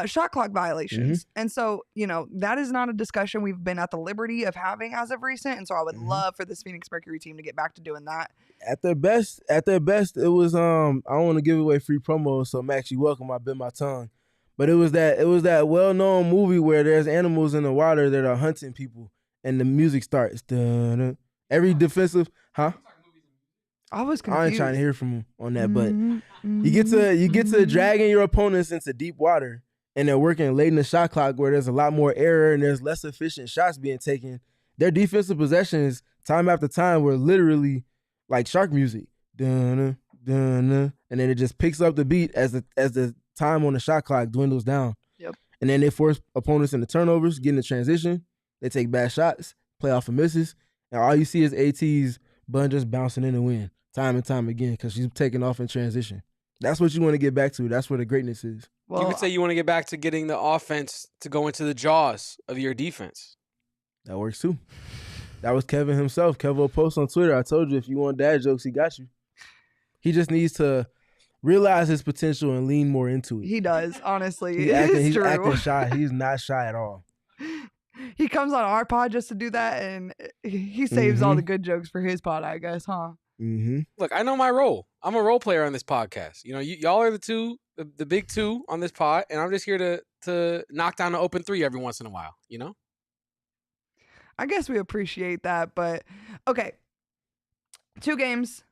shot clock violations. And so, that is not a discussion we've been at the liberty of having as of recent, and so I would love for this Phoenix Mercury team to get back to doing that. At their best, it was I don't want to give away free promos, so Max, you welcome. I bit my tongue. But it was that well-known movie where there's animals in the water that are hunting people. And the music starts. Dun-dun. Every defensive, I was confused. I ain't trying to hear from him on that, but you get to dragging your opponents into deep water, and they're working late in the shot clock where there's a lot more error and there's less efficient shots being taken. Their defensive possessions, time after time, were literally like shark music. Dun-dun, dun-dun. And then it just picks up the beat as the time on the shot clock dwindles down. Yep. And then they force opponents into turnovers, get in the transition. They take bad shots, play off of misses, and all you see is AT's bun just bouncing in the wind time and time again because she's taking off in transition. That's what you want to get back to. That's where the greatness is. Well, you could say you want to get back to getting the offense to go into the jaws of your defense. That works too. That was Kevin himself. Kevo post on Twitter. I told you if you want dad jokes, he got you. He just needs to realize his potential and lean more into it. He does, honestly. He's acting shy. He's not shy at all. He comes on our pod just to do that, and he saves all the good jokes for his pod, I guess, huh? Look, I know my role. I'm a role player on this podcast. Y'all are the big two on this pod, and I'm just here to knock down an open 3 every once in a while, I guess we appreciate that, but okay. 2 games.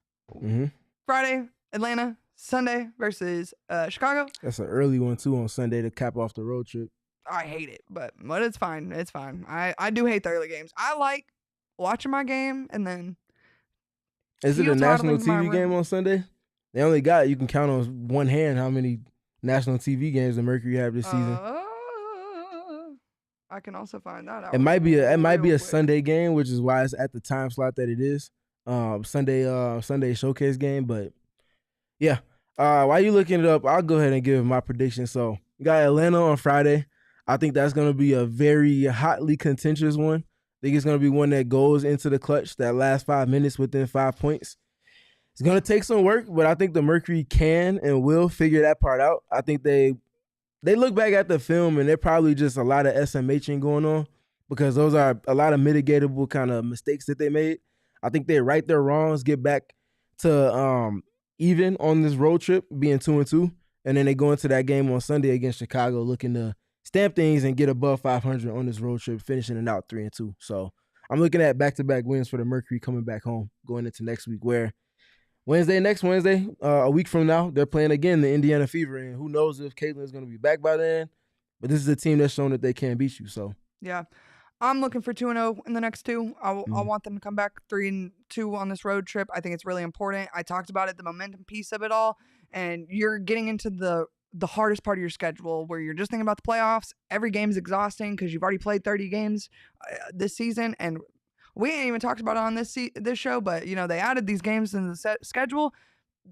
Friday, Atlanta. Sunday versus Chicago. That's an early one, too, on Sunday to cap off the road trip. I hate it, but it's fine. It's fine. I do hate the early games. I like watching my game and then. Is it a national TV game on Sunday? They only you can count on one hand how many national TV games the Mercury have this season. I can also find that out. It might be a Sunday game, which is why it's at the time slot that it is. Sunday showcase game, but yeah. While you looking it up, I'll go ahead and give my prediction. So you got Atlanta on Friday. I think that's going to be a very hotly contentious one. think it's going to be one that goes into the clutch that last 5 minutes within 5 points. It's going to take some work, but I think the Mercury can and will figure that part out. I think they look back at the film and they're probably just a lot of SMHing going on because those are a lot of mitigatable kind of mistakes that they made. I think they right their wrongs, get back to even on this road trip, being 2-2, and then they go into that game on Sunday against Chicago looking to stamp things and get above 500 on this road trip, finishing it out 3-2. So I'm looking at back-to-back wins for the Mercury coming back home, going into next week, where next Wednesday, a week from now, they're playing again the Indiana Fever, and who knows if Caitlin's going to be back by then. But this is a team that's shown that they can beat you. So yeah, I'm looking for 2-0 in the next two. I want them to come back 3-2 on this road trip. I think it's really important. I talked about it, the momentum piece of it all, and you're getting into the hardest part of your schedule where you're just thinking about the playoffs. Every game's exhausting because you've already played 30 games this season, and we ain't even talked about it on this show, but, you know, they added these games in the schedule.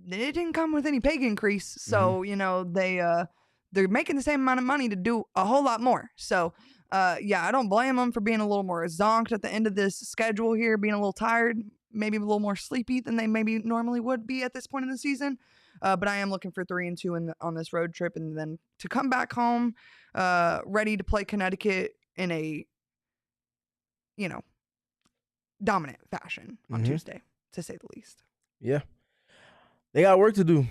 It didn't come with any pay increase, so, you know, they're making the same amount of money to do a whole lot more. So, yeah, I don't blame them for being a little more zonked at the end of this schedule here, being a little tired, maybe a little more sleepy than they maybe normally would be at this point in the season. But I am looking for 3-2 on this road trip, and then to come back home ready to play Connecticut in a, you know, dominant fashion on Tuesday, to say the least. Yeah. They got work to do.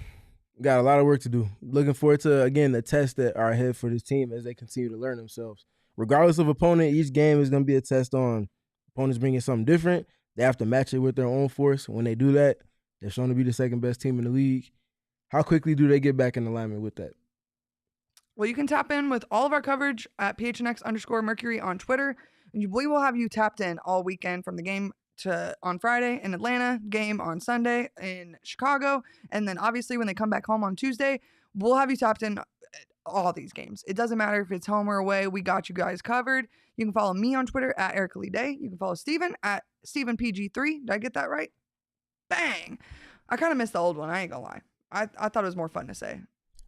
Got a lot of work to do. Looking forward to, again, the tests that are ahead for this team as they continue to learn themselves. Regardless of opponent, each game is going to be a test on opponents bringing something different. They have to match it with their own force. When they do that, they're shown to be the second best team in the league. How quickly do they get back in alignment with that? Well, you can tap in with all of our coverage at PHNX_Mercury on Twitter. We will have you tapped in all weekend from the game on Friday in Atlanta, game on Sunday in Chicago, and then obviously when they come back home on Tuesday, we'll have you tapped in all these games. It doesn't matter if it's home or away. We got you guys covered. You can follow me on Twitter at Erica Lee Day. You can follow Steven at StevenPG3. Did I get that right? Bang! I kind of missed the old one. I ain't gonna lie. I thought it was more fun to say.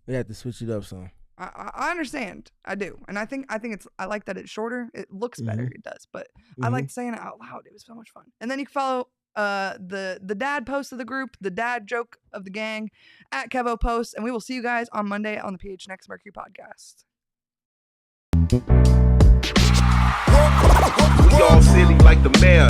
We have to switch it up some. I understand. I do. And I think I like that it's shorter. It looks better. It does. But I like saying it out loud. It was so much fun. And then you can follow the dad post of the group, the dad joke of the gang at Kevo Post. And we will see you guys on Monday on the PHNX Mercury podcast. We all silly like the mayor.